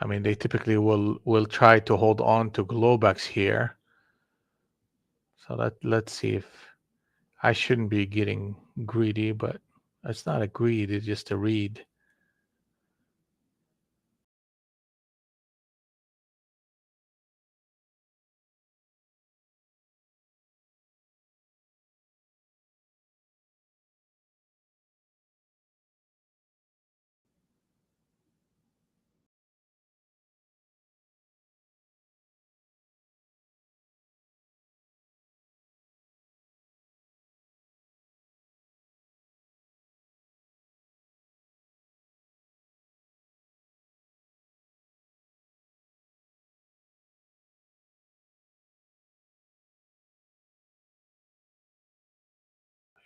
Speaker 2: I mean, they typically will try to hold on to Globex here. So let's see if I shouldn't be getting greedy, but it's not a greed, it's just a read.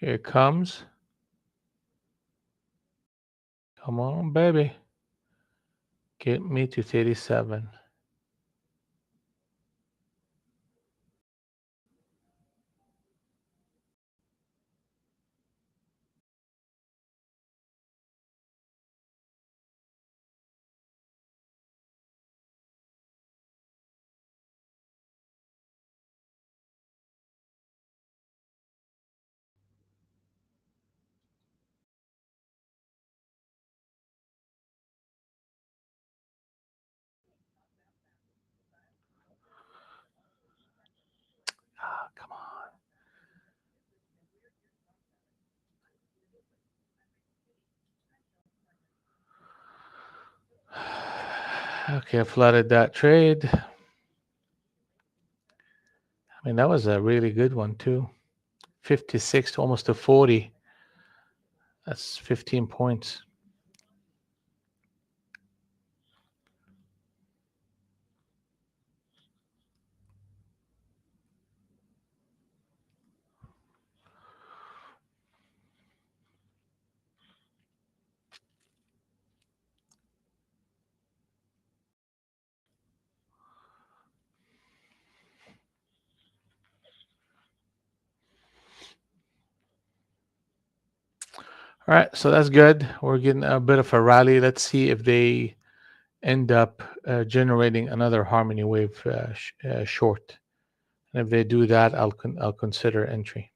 Speaker 2: Here it comes. Come on, baby. Get me to 37. Okay, I flooded that trade. I mean, that was a really good one too. 56 to almost to 40. That's 15 points. All right, so that's good. We're getting a bit of a rally. Let's see if they end up generating another harmony wave short. And if they do that, I'll consider entry.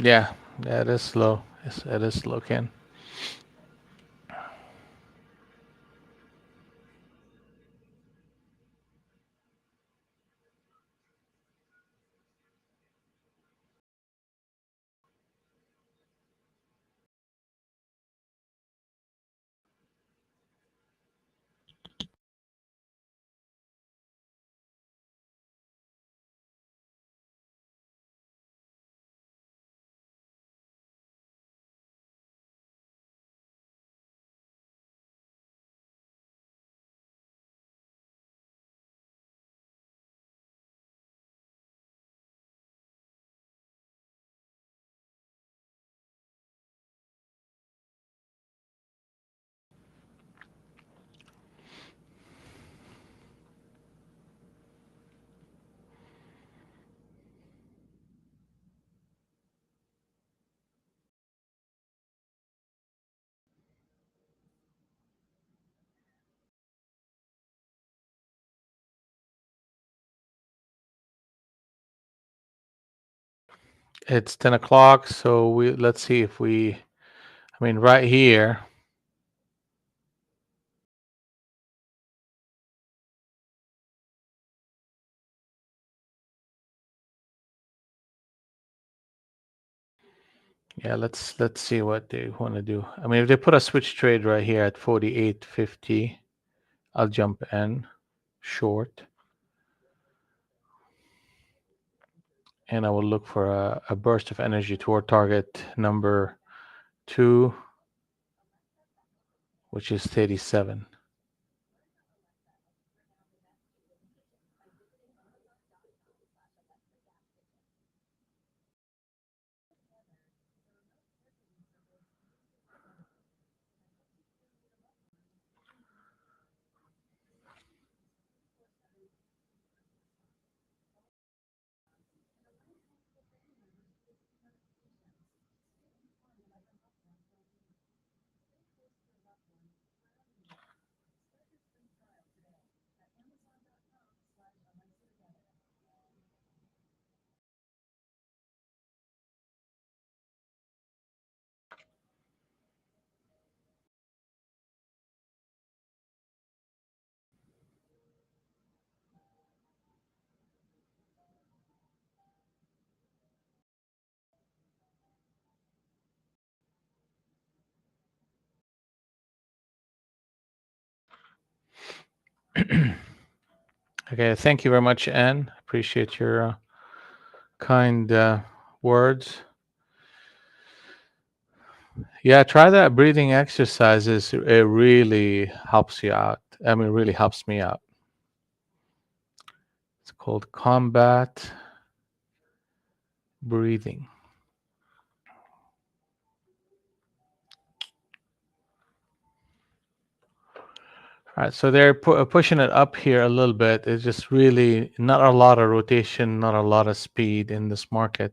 Speaker 2: Yeah, it is slow. It is slow, Ken. It's 10 o'clock, so let's see if we. I mean, right here. Yeah, let's see what they want to do. I mean, if they put a switch trade right here at 48.50, I'll jump in short, and I will look for a burst of energy toward target number 2, which is 37. Okay, thank you very much, Anne. Appreciate your kind words. Yeah, try that breathing exercises. It really helps you out. I mean, really helps me out. It's called combat breathing. All right, so they're pushing it up here a little bit. It's just really not a lot of rotation, not a lot of speed in this market.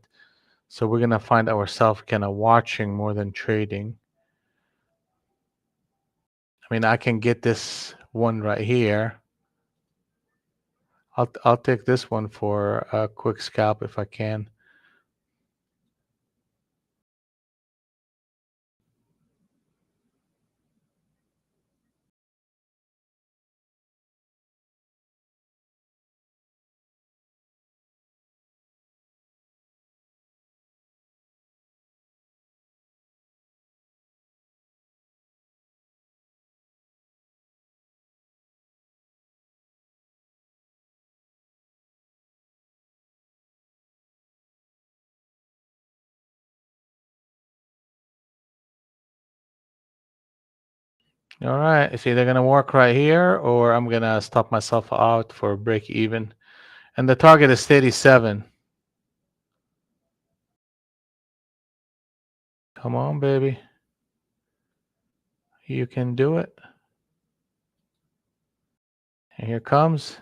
Speaker 2: So we're gonna find ourselves kind of watching more than trading. I mean, I can get this one right here. I'll take this one for a quick scalp if I can. All right, it's either gonna work right here or I'm gonna stop myself out for break even. And the target is 37. Come on, baby. You can do it. And here comes.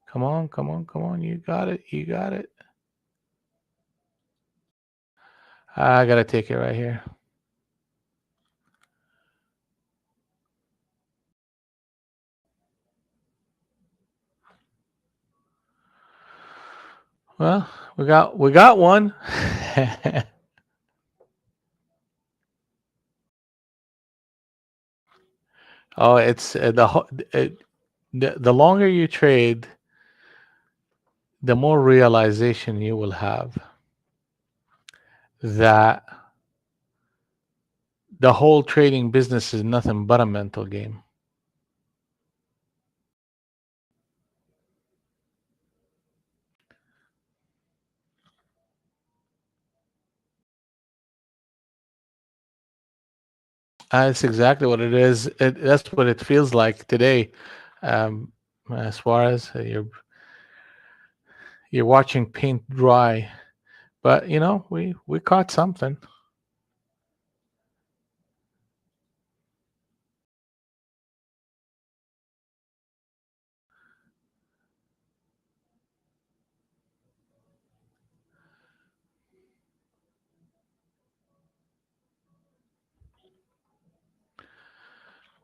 Speaker 2: Come on, come on, come on. You got it. You got it. I gotta take it right here. Well, we got one. Oh, it's the longer you trade, the more realization you will have that the whole trading business is nothing but a mental game. That's exactly what it is. That's what it feels like today. Um, as far as you're watching paint dry, but we caught something.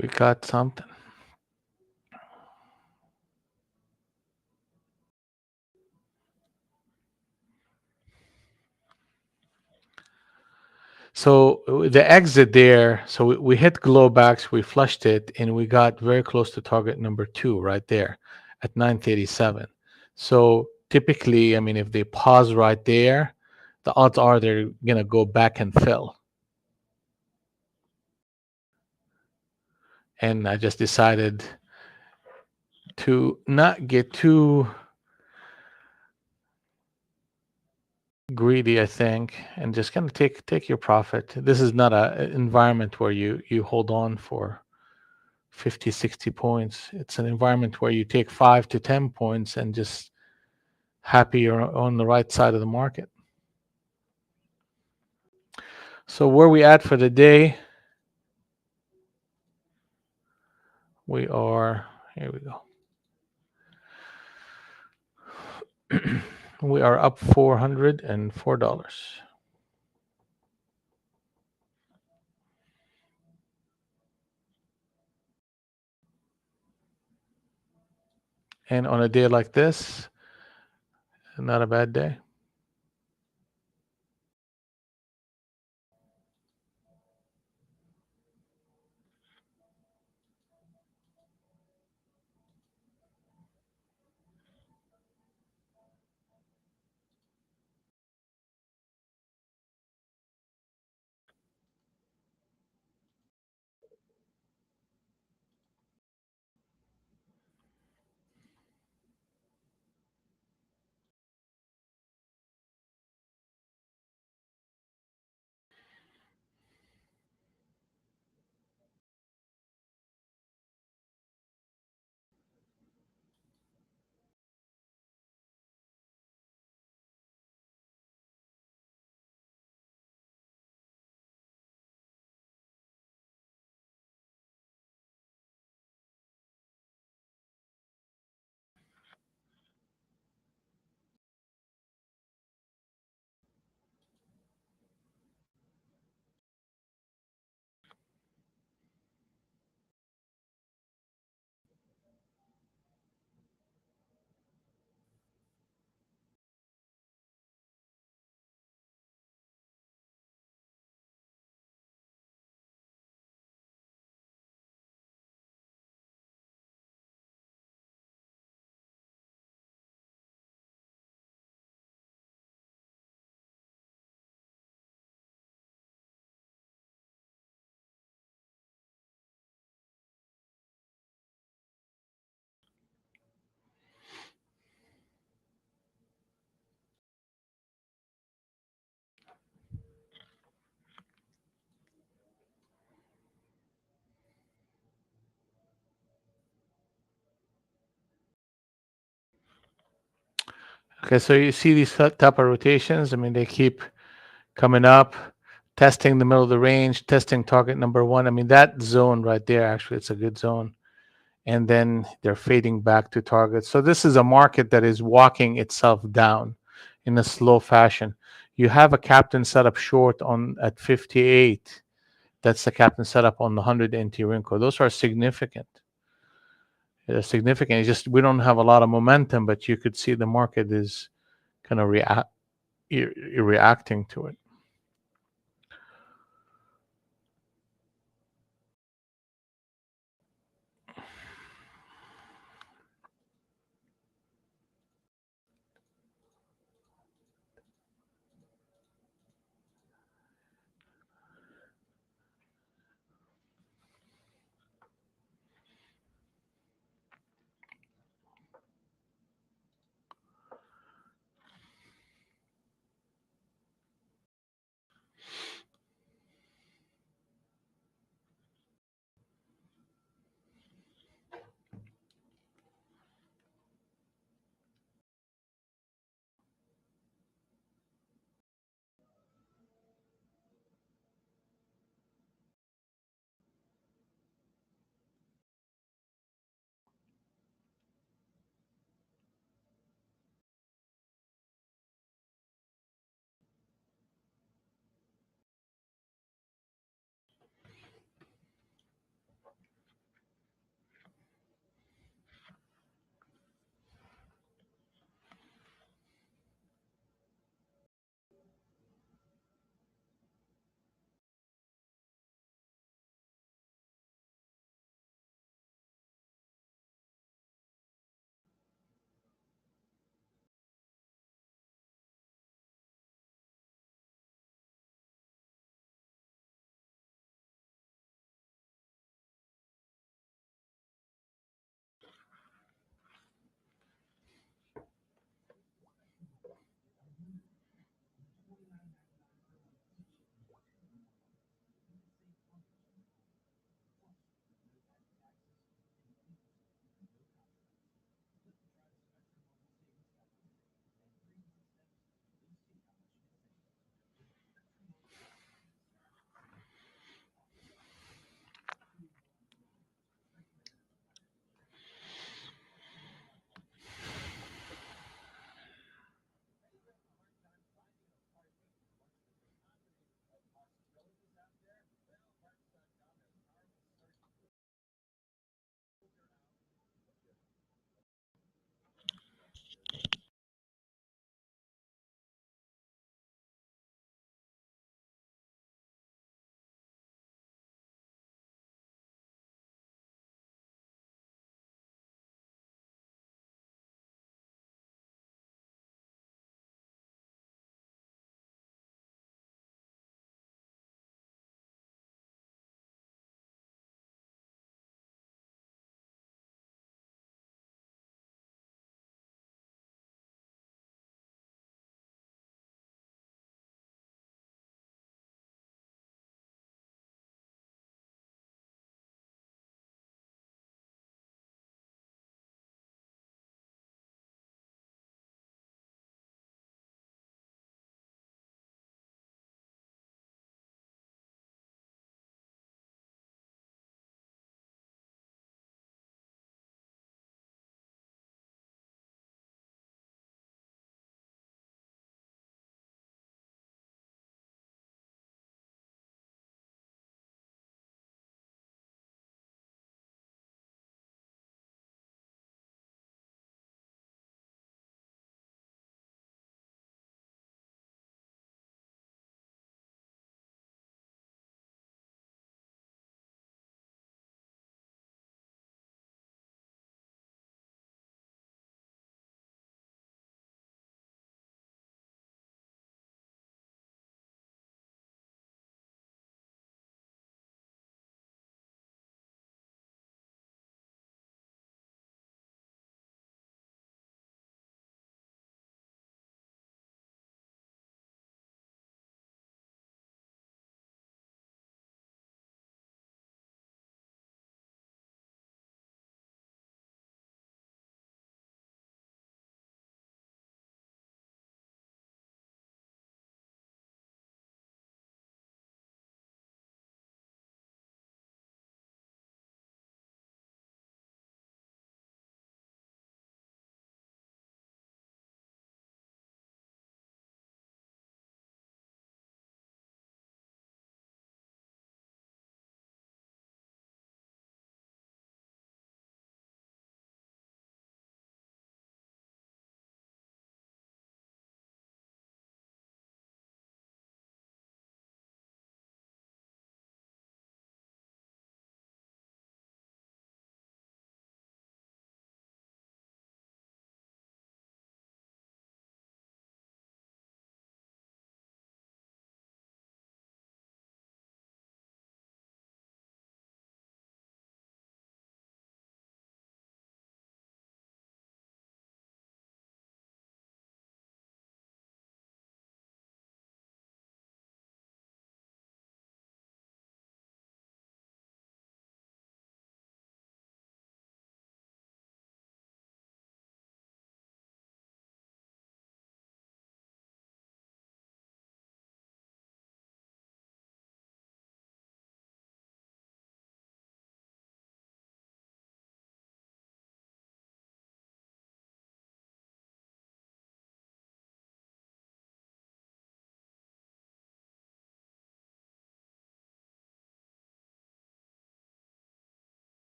Speaker 2: We caught something. So the exit there, so we hit glowbacks, we flushed it, and we got very close to target number 2 right there at 937. So typically, I mean, if they pause right there, the odds are they're gonna go back and fill. And I just decided to not get too greedy, I think, and just kind of take your profit. This is not an environment where you hold on for 50, 60 points. It's an environment where you take 5 to 10 points and just happy you're on the right side of the market. So where we at for the day? We are, here we go. We are up $404. And on a day like this, not a bad day. Okay, so you see these type of rotations. I mean, they keep coming up, testing the middle of the range, testing target number 1. I mean, that zone right there, actually, it's a good zone. And then they're fading back to target. So this is a market that is walking itself down in a slow fashion. You have a captain set up short on at 58. That's the captain set up on the 100 NT Rinko. Those are significant. It's significant. It's just we don't have a lot of momentum, but you could see the market is kind of you're reacting to it.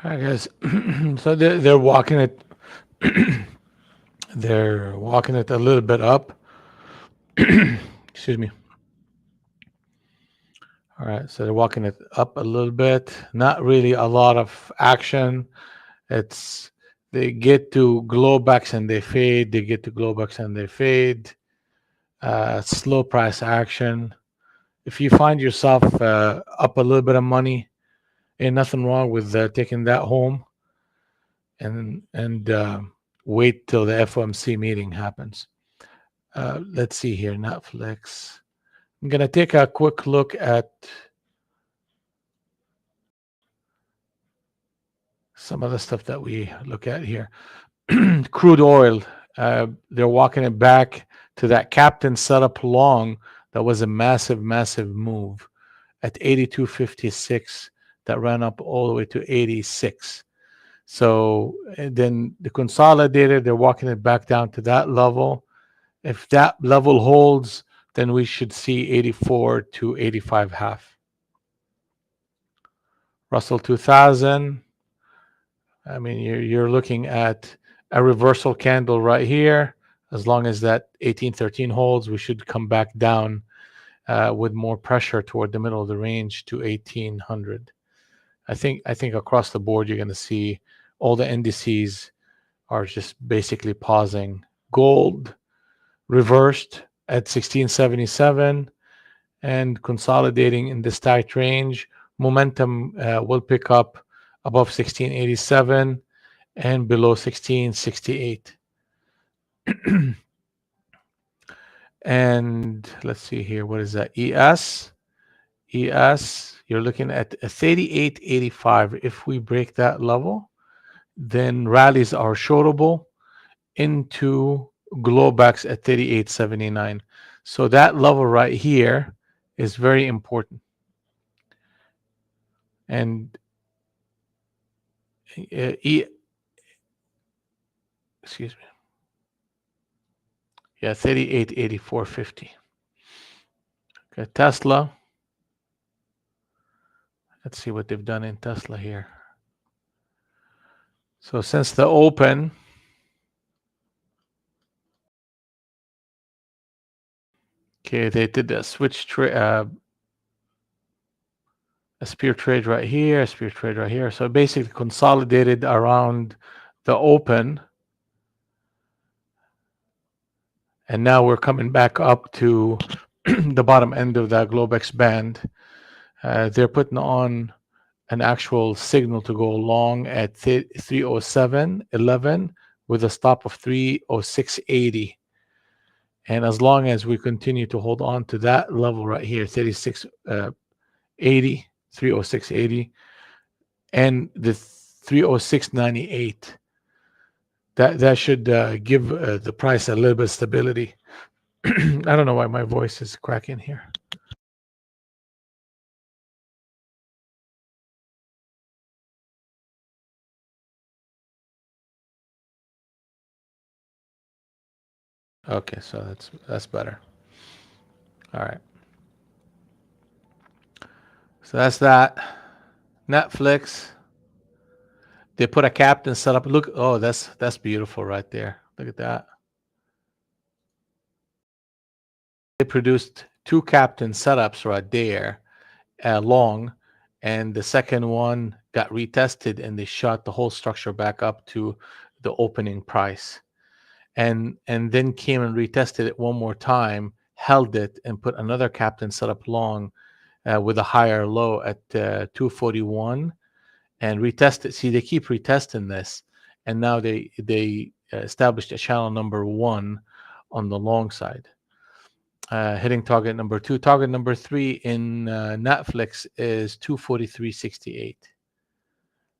Speaker 2: All right, guys. So they're walking it. They're walking it a little bit up. Excuse me. All right, so they're walking it up a little bit. Not really a lot of action. It's they get to glowbacks and they fade. They get to glowbacks and they fade. Slow price action. If you find yourself up a little bit of money, ain't nothing wrong with taking that home and wait till the FOMC meeting happens. Let's see here, Netflix. I'm gonna take a quick look at some of the stuff that we look at here. Crude oil. They're walking it back to that captain setup long. That was a massive, massive move at 82.56 that ran up all the way to 86. So and then the consolidated, they're walking it back down to that level. If that level holds, then we should see 84 to 85 half. Russell 2000. I mean, you're looking at a reversal candle right here. As long as that 1813 holds, we should come back down with more pressure toward the middle of the range to 1800. I think across the board you're going to see all the indices are just basically pausing. Gold reversed at 1677 and consolidating in this tight range. Momentum will pick up above 1687 and below 1668. And let's see here. What is that? ES. ES, you're looking at a 38.85. If we break that level, then rallies are shortable into glowbacks at 38.79. So that level right here is very important. And excuse me. Yeah, 38.84.50. Okay, Tesla. Let's see what they've done in Tesla here. So since the open, okay, they did a switch trade, a spear trade right here, a spear trade right here. So basically consolidated around the open. And now we're coming back up to the bottom end of that Globex band. They're putting on an actual signal to go long at 307.11 with a stop of 306.80. And as long as we continue to hold on to that level right here, 36.80, 306.80, and the 306.98, that should give the price a little bit of stability. I don't know why my voice is cracking here. Okay, so that's better. All right. So that's that. Netflix. They put a captain setup. Look, oh, that's beautiful right there. Look at that. They produced two captain setups right there, long, and the second one got retested, and they shot the whole structure back up to the opening price, and then came and retested it one more time, held it, and put another captain setup long with a higher low at 241, and retested. See, they keep retesting this, and now they established a channel number one on the long side. Hitting target number two. Target number three in Netflix is 243.68.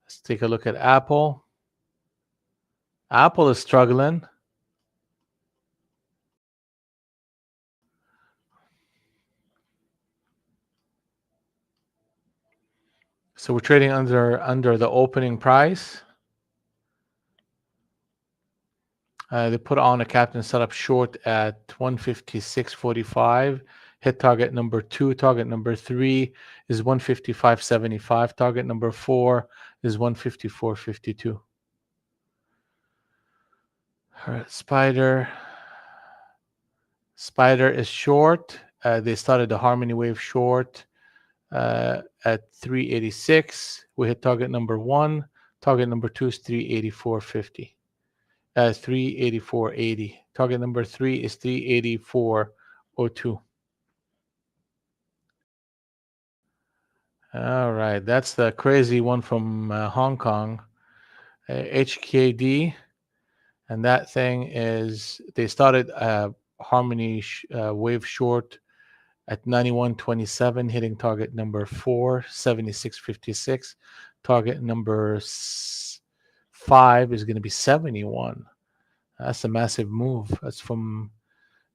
Speaker 2: Let's take a look at Apple. Apple is struggling. So we're trading under the opening price. They put on a captain setup short at 156.45. Hit target number two. Target number three is 155.75. Target number four is 154.52. All right, Spider is short. They started the Harmony Wave short at 386. We hit target number 1. Target number 2 is 384.50. 384.80. Target number 3 is 384.02. All right, that's the crazy one from Hong Kong, HKD, and that thing is they started Harmony Wave short at 91.27, hitting target number 4, 76.56. Target number 5 is going to be 71. That's a massive move. That's from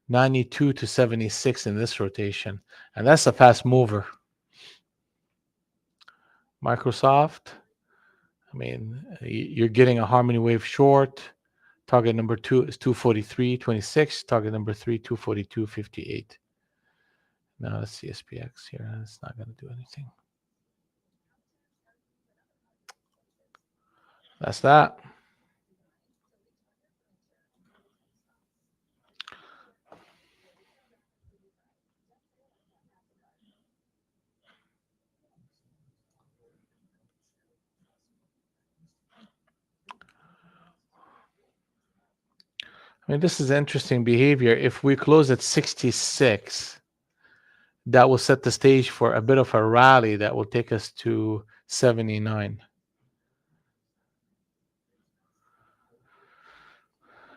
Speaker 2: 92 to 76 in this rotation, and that's a fast mover. Microsoft, I mean, you're getting a Harmony Wave short. Target number 2 is 243.26. Target number 3, 242.58. Now let's see SPX here. It's not going to do anything. That's that. I mean, this is interesting behavior. If we close at 66, that will set the stage for a bit of a rally that will take us to 79.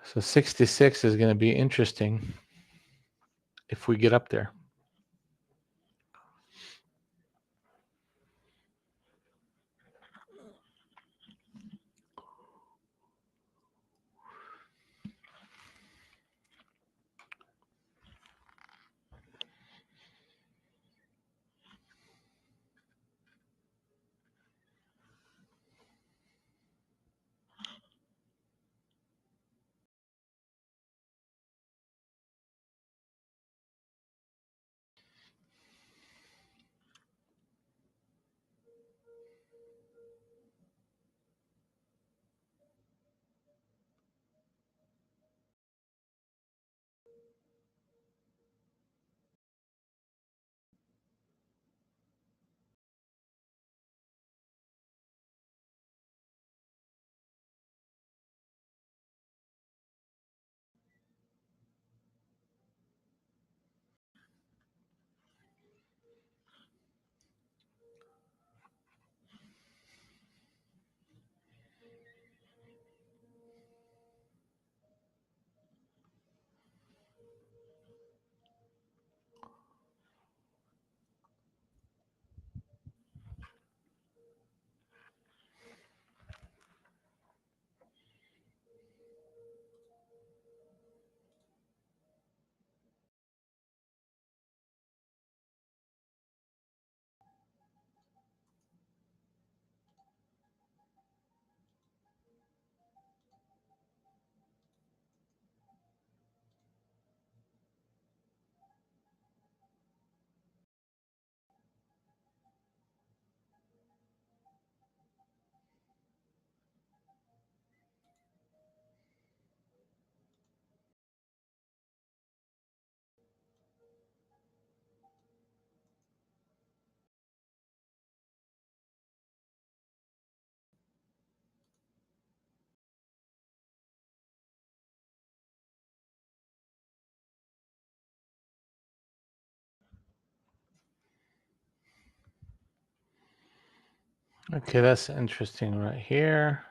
Speaker 2: So 66 is going to be interesting if we get up there. Okay, that's interesting right here.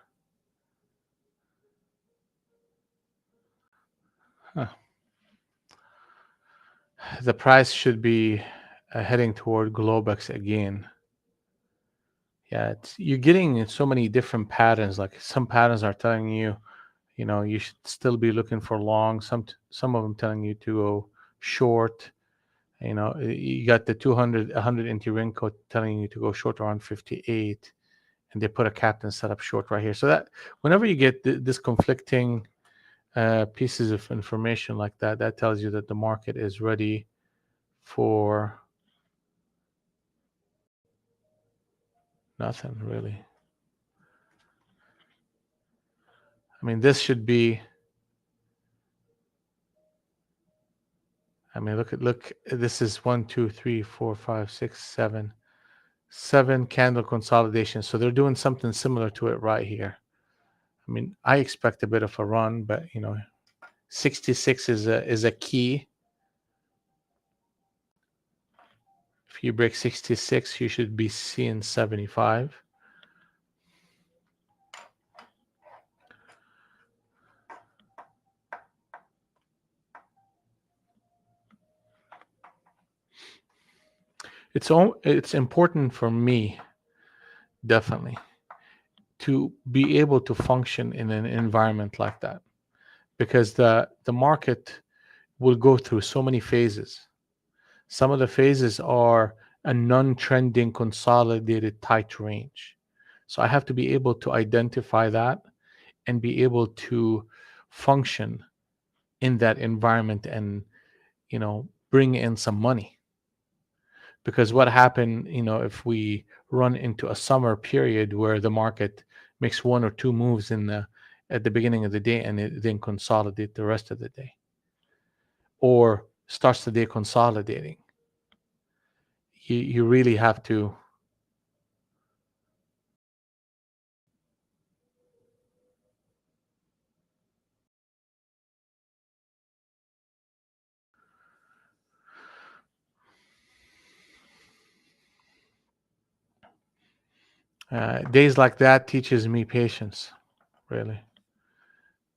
Speaker 2: Huh. The price should be heading toward Globex again. Yeah, you're getting so many different patterns. Like some patterns are telling you, you should still be looking for long. Some of them telling you to go short. You got the 200, 100 NT Renko telling you to go short around 58, and they put a captain setup short right here. So that whenever you get this conflicting pieces of information like that, that tells you that the market is ready for nothing really. I mean, this should be, I mean, look, this is 1, 2, 3, 4, 5, 6, 7, 7 candle consolidation. So they're doing something similar to it right here. I mean, I expect a bit of a run, but 66 is a key. If you break 66, you should be seeing 75. It's important for me, definitely, to be able to function in an environment like that, because the market will go through so many phases. Some of the phases are a non-trending consolidated tight range. So I have to be able to identify that and be able to function in that environment and bring in some money. Because what happened, if we run into a summer period where the market makes one or two moves at the beginning of the day and it then consolidate the rest of the day, or starts the day consolidating, you really have to days like that teaches me patience, really,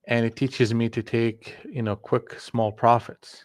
Speaker 2: and it teaches me to take quick small profits.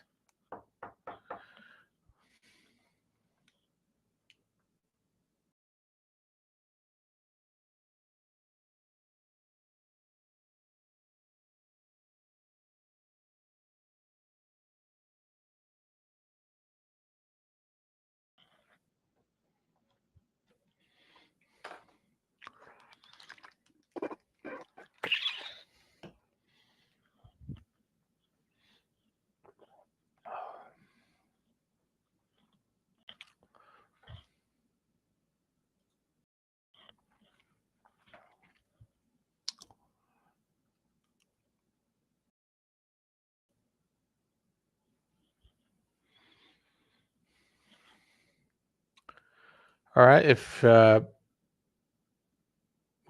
Speaker 2: All right, if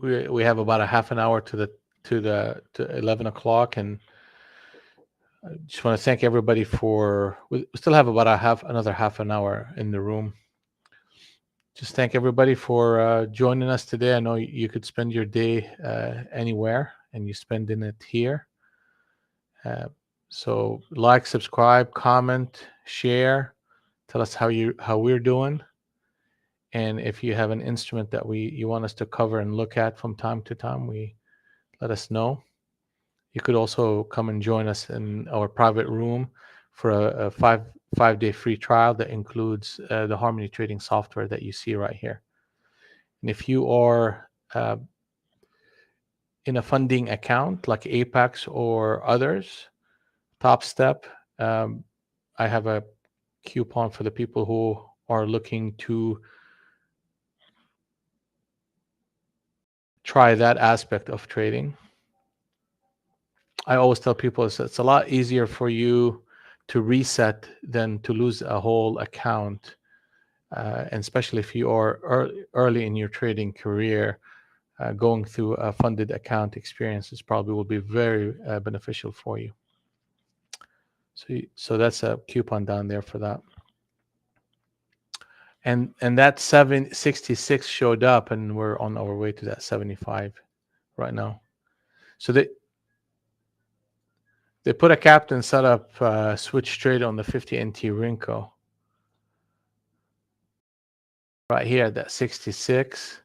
Speaker 2: we have about a half an hour to 11 o'clock, and I just want to thank everybody for. We still have about another half an hour in the room. Just thank everybody for joining us today. I know you could spend your day anywhere, and you spending it here. So like, subscribe, comment, share. Tell us how we're doing, and if you have an instrument that you want us to cover and look at from time to time, we let us know. You could also come and join us in our private room for a five-day free trial that includes the Harmony trading software that you see right here. And if you are in a funding account like Apex or others, Top Step, I have a coupon for the people who are looking to try that aspect of trading. I always tell people it's a lot easier for you to reset than to lose a whole account. And especially if you are early in your trading career, going through a funded account experiences probably will be very beneficial for you. So that's a coupon down there for that. And that 766 showed up, and we're on our way to that 75 right now. So they put a captain set up switch trade on the 50 NT Rinko right here at that 66.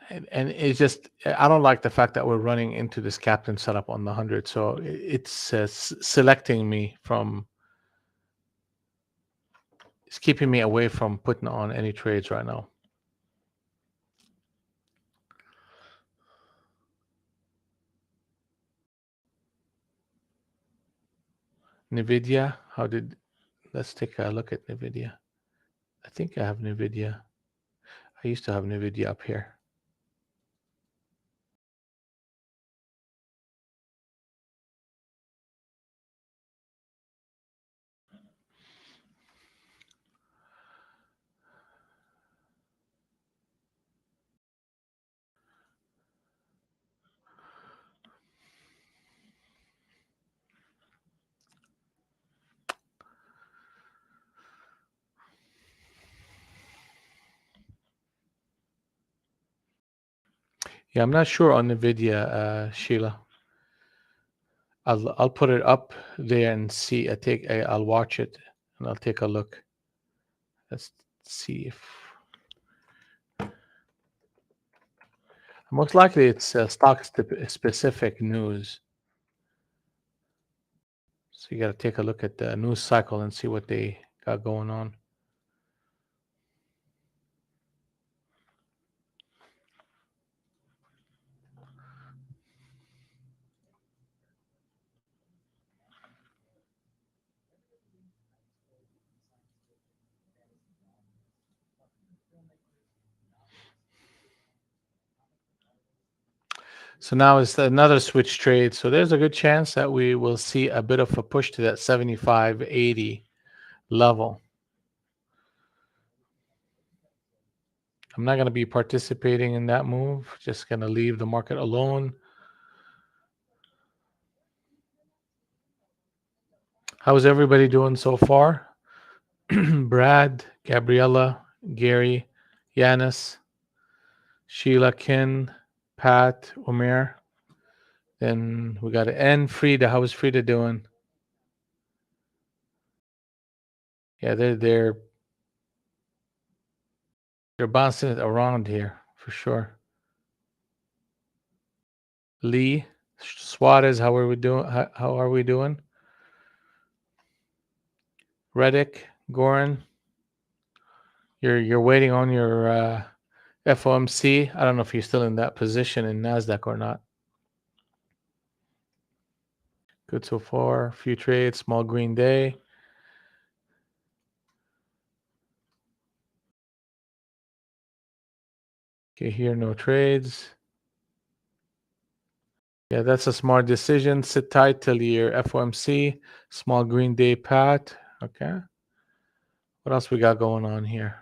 Speaker 2: And it's just, I don't like the fact that we're running into this captain setup on the 100. So it's selecting me from, it's keeping me away from putting on any trades right now. NVIDIA, let's take a look at NVIDIA. I think I have NVIDIA. I used to have NVIDIA up here. Yeah, I'm not sure on NVIDIA, Sheila. I'll put it up there and see. I'll watch it and I'll take a look. Let's see if most likely it's stock specific news. So you got to take a look at the news cycle and see what they got going on. So now it's another switch trade. So there's a good chance that we will see a bit of a push to that 75.80 level. I'm not going to be participating in that move. Just going to leave the market alone. How's everybody doing so far? Brad, Gabriella, Gary, Yanis, Sheila, Ken, Pat, Omer. Then we got N, Frida. How is Frida doing? Yeah, they're bouncing it around here for sure. Lee, Suarez, how are we doing? How are we doing? Reddick, Goran, you're waiting on your FOMC. I don't know if you're still in that position in NASDAQ or not. Good so far. Few trades, small green day. Okay, here no trades. Yeah, that's a smart decision. Sit tight till your FOMC. Small green day, Pat. Okay. What else we got going on here?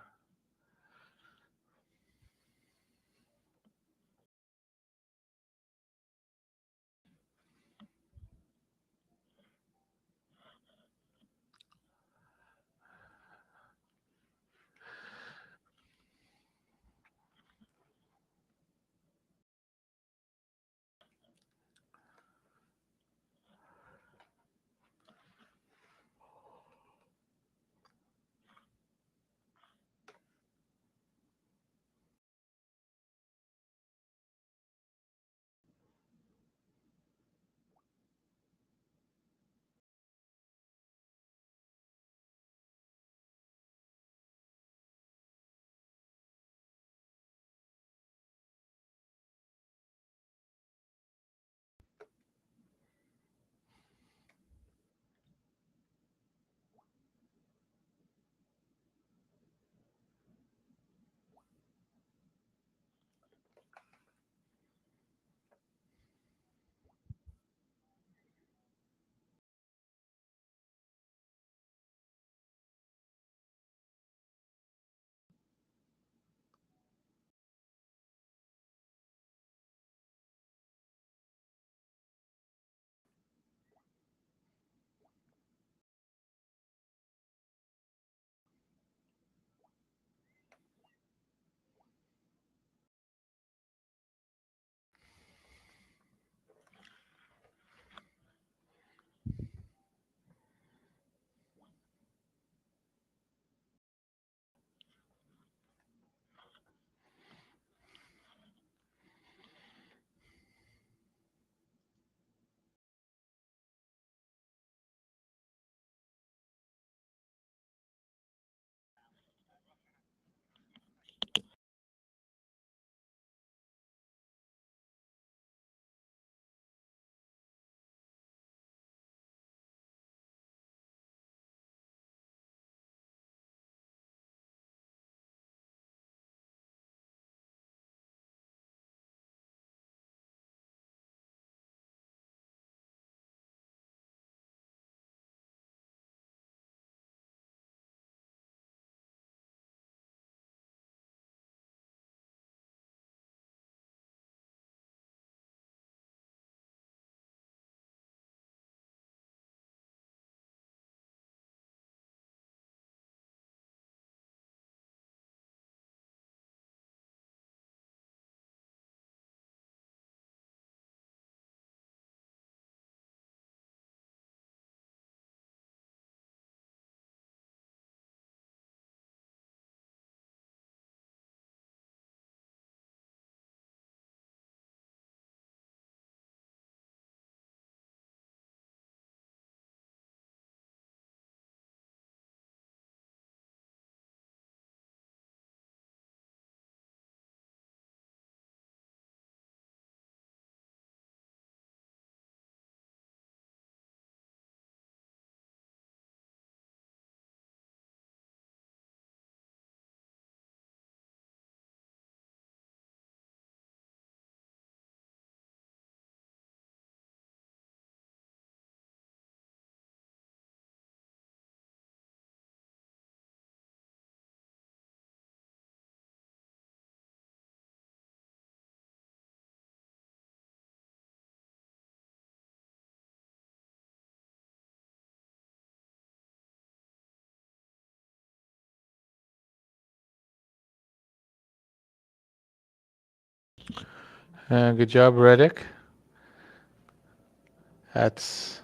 Speaker 2: Good job, Reddick. That's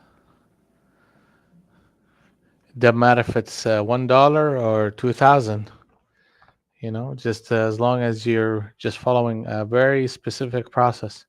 Speaker 2: doesn't matter if it's $1 or 2,000. Just as long as you're just following a very specific process.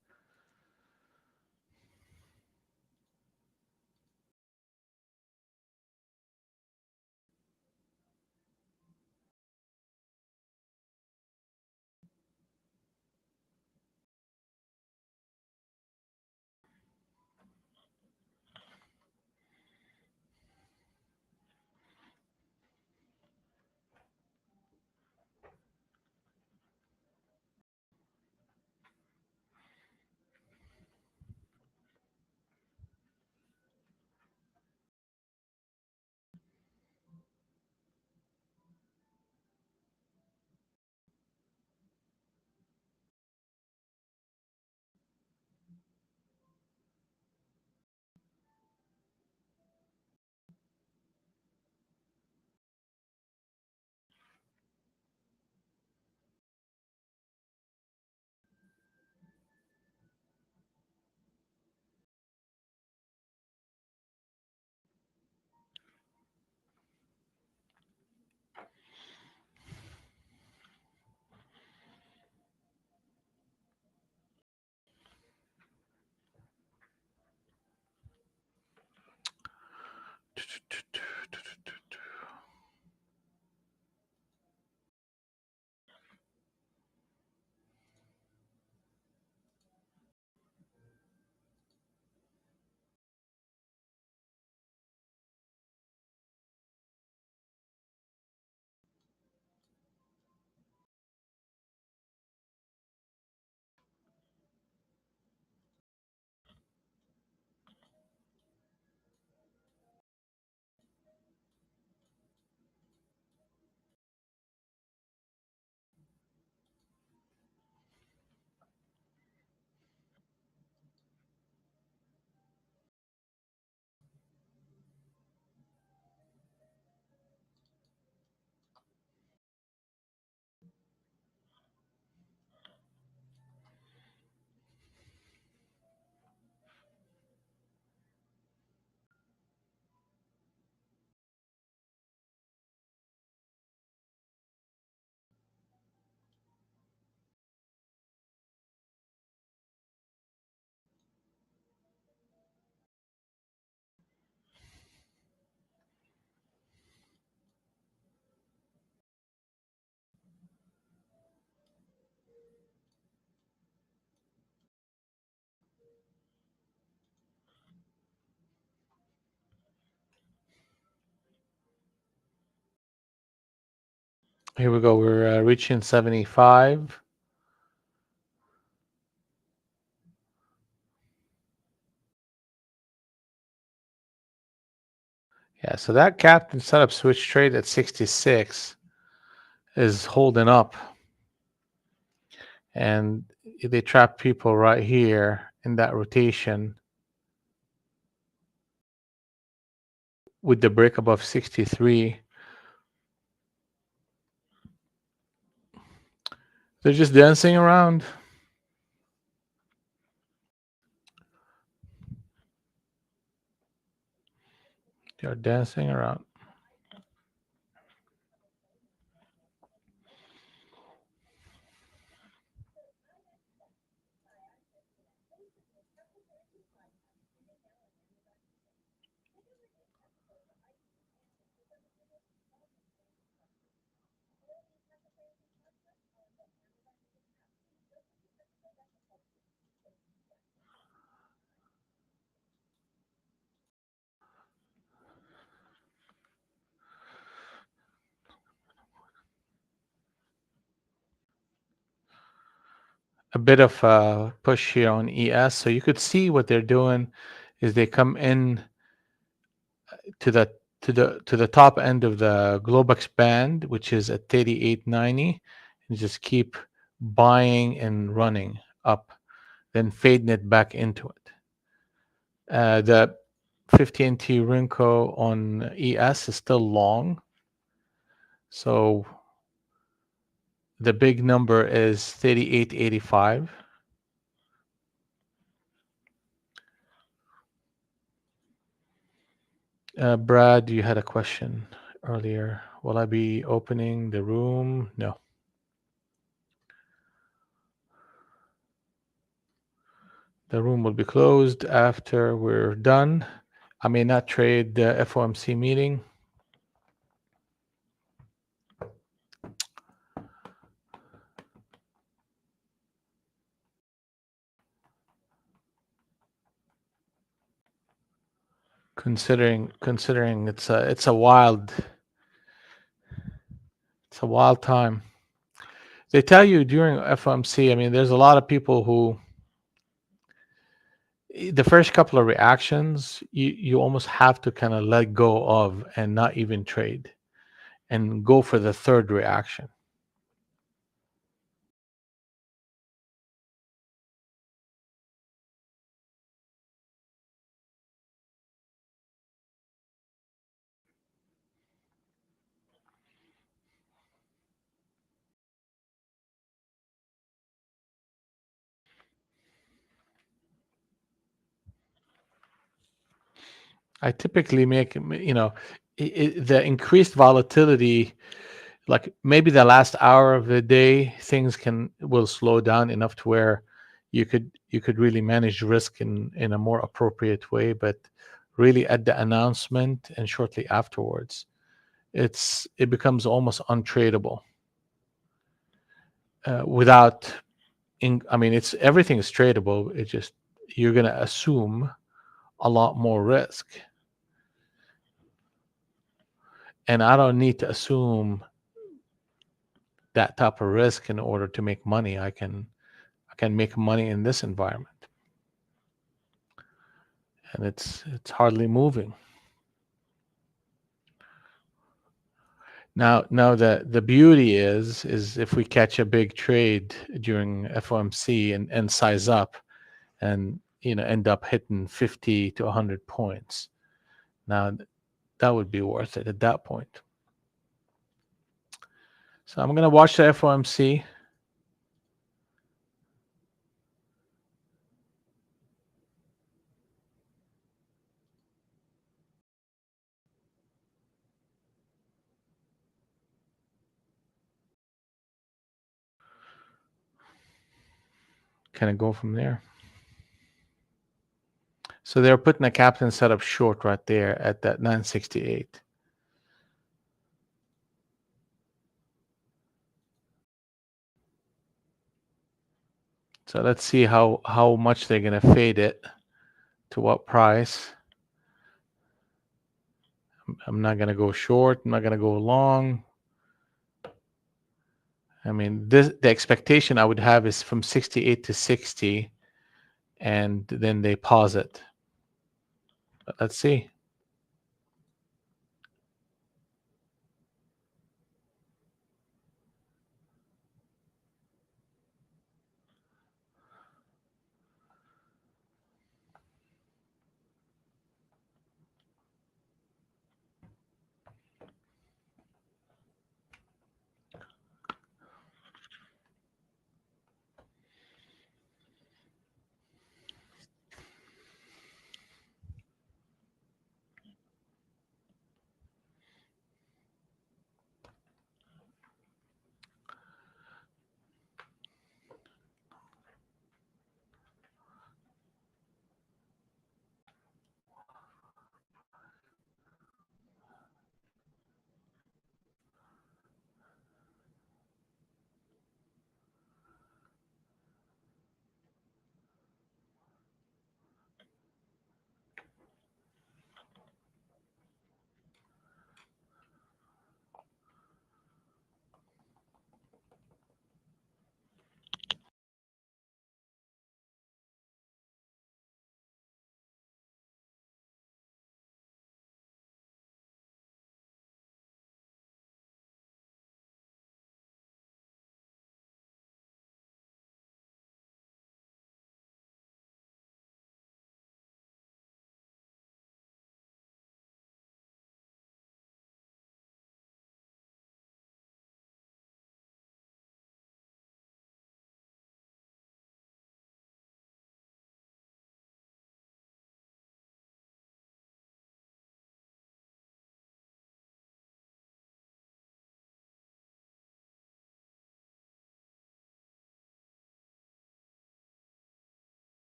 Speaker 2: Here we go. We're reaching 75. Yeah, so that captain setup switch trade at 66 is holding up. And they trap people right here in that rotation with the break above 63. They're just dancing around. They're dancing around. A bit of a push here on ES. So you could see what they're doing is they come in to the top end of the Globex band, which is at 38.90, and just keep buying and running up, then fading it back into it. The 50NT Rinco on ES is still long, so the big number is 38.85. Brad, you had a question earlier. Will I be opening the room? No. The room will be closed after we're done. I may not trade the FOMC meeting. Considering it's a wild time. They tell you during FOMC, I mean, there's a lot of people who the first couple of reactions you almost have to kind of let go of and not even trade and go for the third reaction. I typically make, the increased volatility, like maybe the last hour of the day, things will slow down enough to where you could really manage risk in a more appropriate way. But really at the announcement and shortly afterwards, it becomes almost untradeable without. I mean, it's everything is tradable. It just you're going to assume a lot more risk. And I don't need to assume that type of risk in order to make money. I can make money in this environment. And it's hardly moving. Now the beauty is if we catch a big trade during FOMC and size up and end up hitting 50 to 100 points. Now that would be worth it at that point. So I'm going to watch the FOMC. Kind of go from there. So they're putting a captain setup short right there at that 968. So let's see how much they're going to fade it, to what price. I'm not going to go short. I'm not going to go long. I mean, the expectation I would have is from 68 to 60, and then they pause it. But let's see.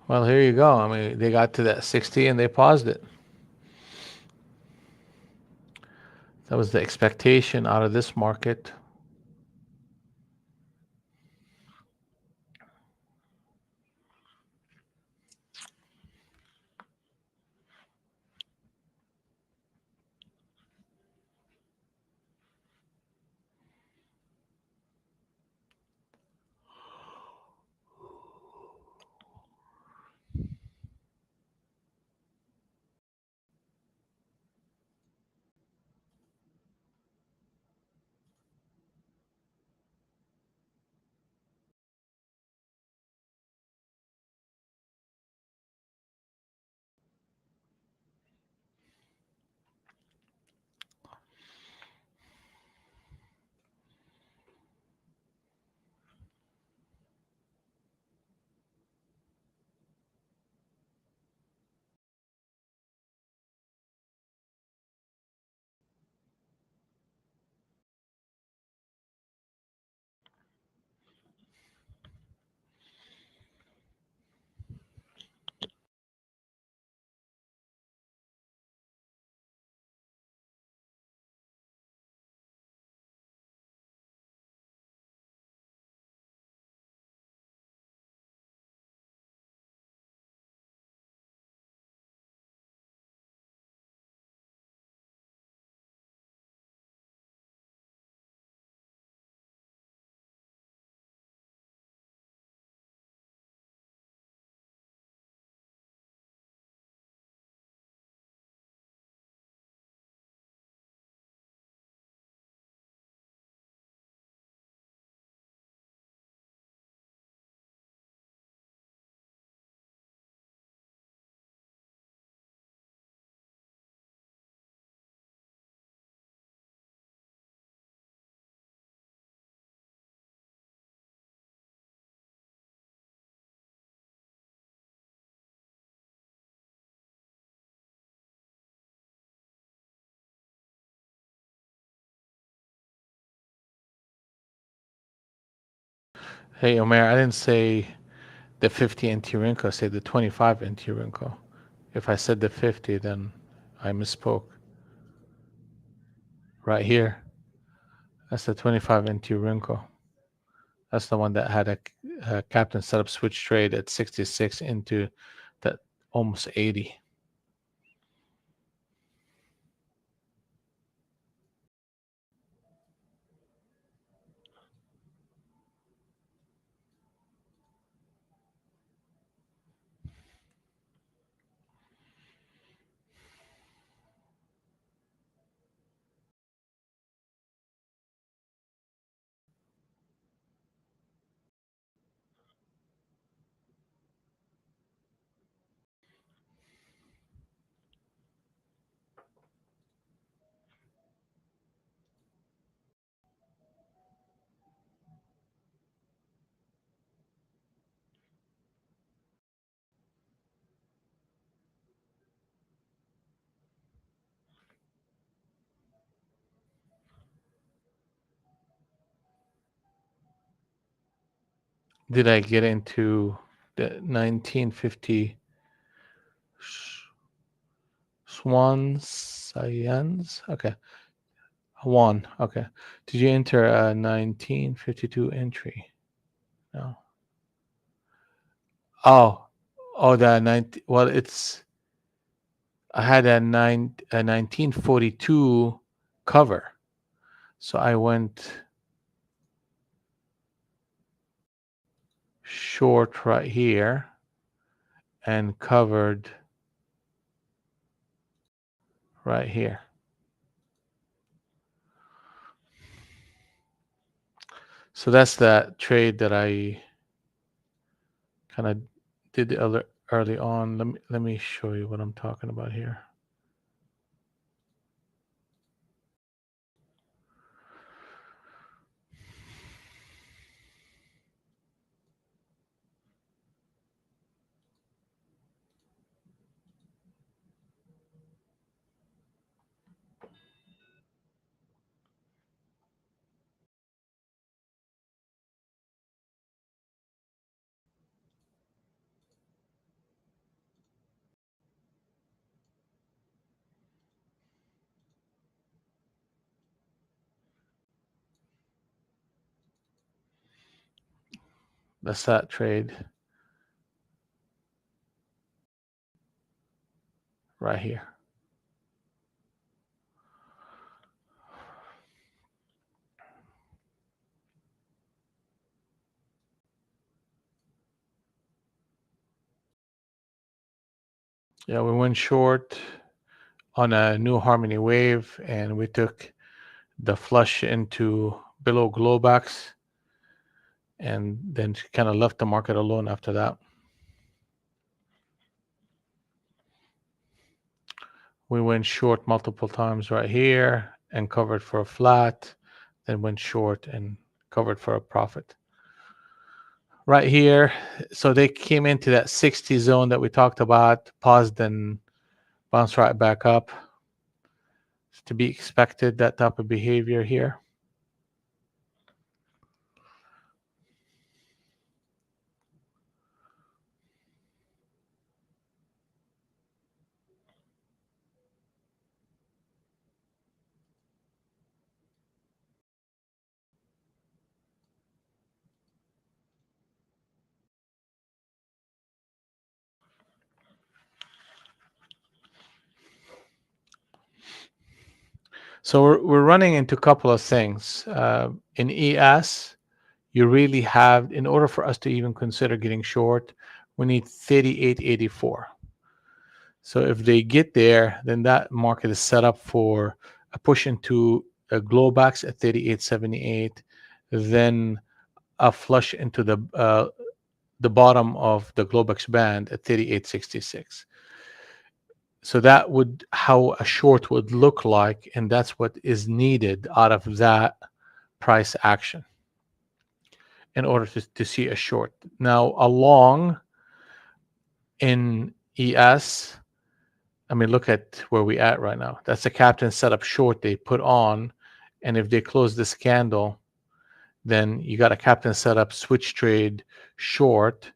Speaker 2: Well, here you go. I mean, they got to that 60 and they paused it. That was the expectation out of this market. Hey, Omer, I didn't say the 50 NT Rinko, I said the 25 NT Rinko. If I said the 50, then I misspoke. Right here, that's the 25 NT Rinko. That's the one that had a captain setup switch trade at 66 into that almost 80. Did I get into the 1950 Swan Science? Okay. One. Okay. Did you enter a 1952 entry? No. Oh, the 90. Well, I had a 1942 cover, so I went short right here and covered right here. So that's that trade that I kind of did early on. Let me show you what I'm talking about here. That's that trade right here. Yeah, we went short on a new harmony wave, and we took the flush into below Globex, and then kind of left the market alone after that. We went short multiple times right here and covered for a flat, then went short and covered for a profit. Right here, so they came into that 60 zone that we talked about, paused and bounced right back up. It's to be expected, that type of behavior here. So we're running into a couple of things. In ES, you really have, in order for us to even consider getting short, we need 38.84. So if they get there, then that market is set up for a push into a Globex at 38.78, then a flush into the bottom of the Globex band at 38.66. So that would how a short would look like, and that's what is needed out of that price action in order to see a short. Now, a long in ES, I mean, look at where we at right now. That's the captain setup short they put on, and if they close this candle, then you got a captain setup switch trade short,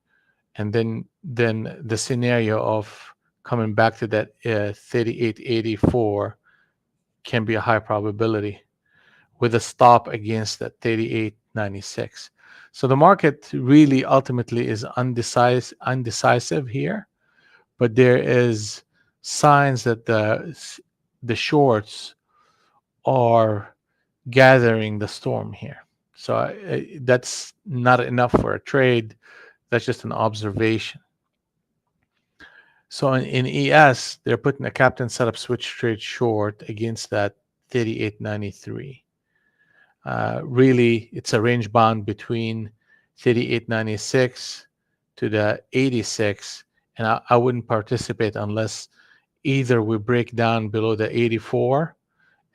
Speaker 2: and then the scenario of coming back to that 38.84 can be a high probability with a stop against that 38.96. So the market really ultimately is undecisive here, but there is signs that the shorts are gathering the storm here. So that's not enough for a trade. That's just an observation. So in ES, they're putting a captain setup switch trade short against that 38.93. Really, it's a range bound between 38.96 to the 86, and I wouldn't participate unless either we break down below the 84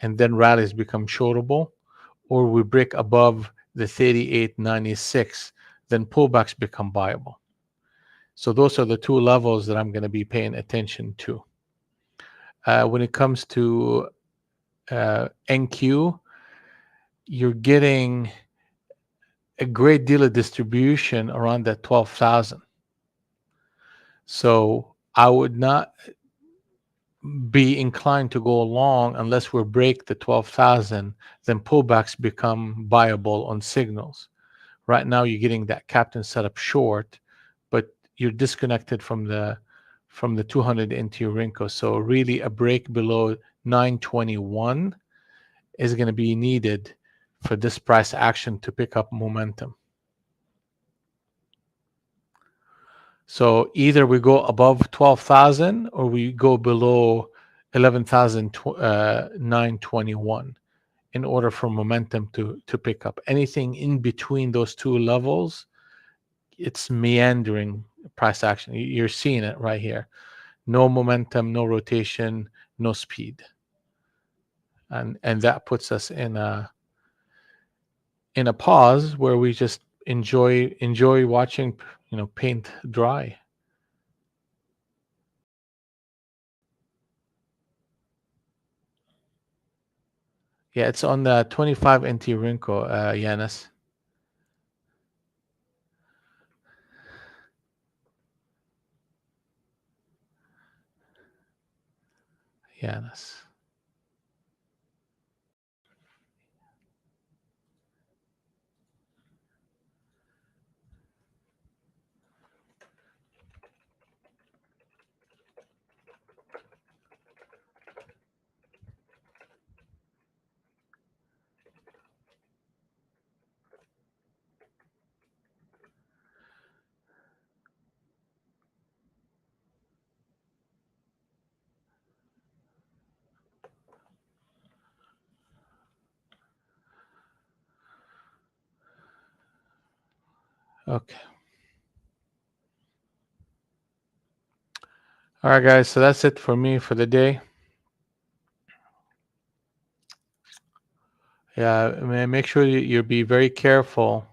Speaker 2: and then rallies become shortable, or we break above the 38.96, then pullbacks become viable. So those are the two levels that I'm going to be paying attention to. When it comes to NQ, you're getting a great deal of distribution around that 12,000. So I would not be inclined to go long unless we break the 12,000, then pullbacks become viable on signals. Right now you're getting that captain setup short, but you're disconnected from the 200 into your Rinko. So really a break below 921 is going to be needed for this price action to pick up momentum. So either we go above 12,000 or we go below 11,921 in order for momentum to pick up. Anything in between those two levels, it's meandering price action. You're seeing it right here. No momentum, no rotation, no speed. And that puts us in a pause where we just enjoy watching, paint dry. Yeah, it's on the 25 NT Rinko, Yanis. Yanis. Okay. All right, guys. So that's it for me for the day. Yeah, I mean, make sure you be very careful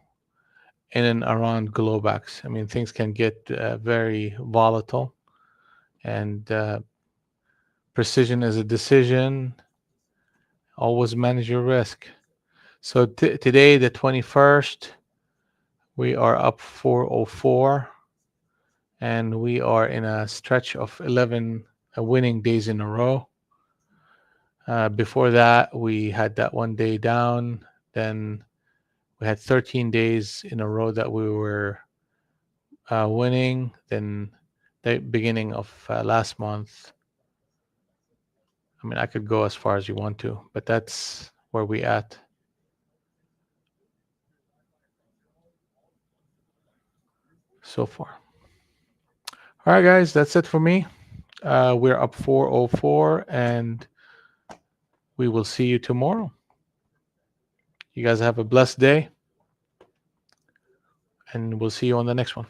Speaker 2: in and around Globex. I mean, things can get very volatile, and precision is a decision. Always manage your risk. So today, the 21st, we are up 404, and we are in a stretch of 11 winning days in a row. Before that, we had that one day down. Then we had 13 days in a row that we were winning. Then the beginning of last month. I mean, I could go as far as you want to, but that's where we at so far. All right, guys, that's it for me. We're up 404, and we will see you tomorrow. You guys have a blessed day, and we'll see you on the next one.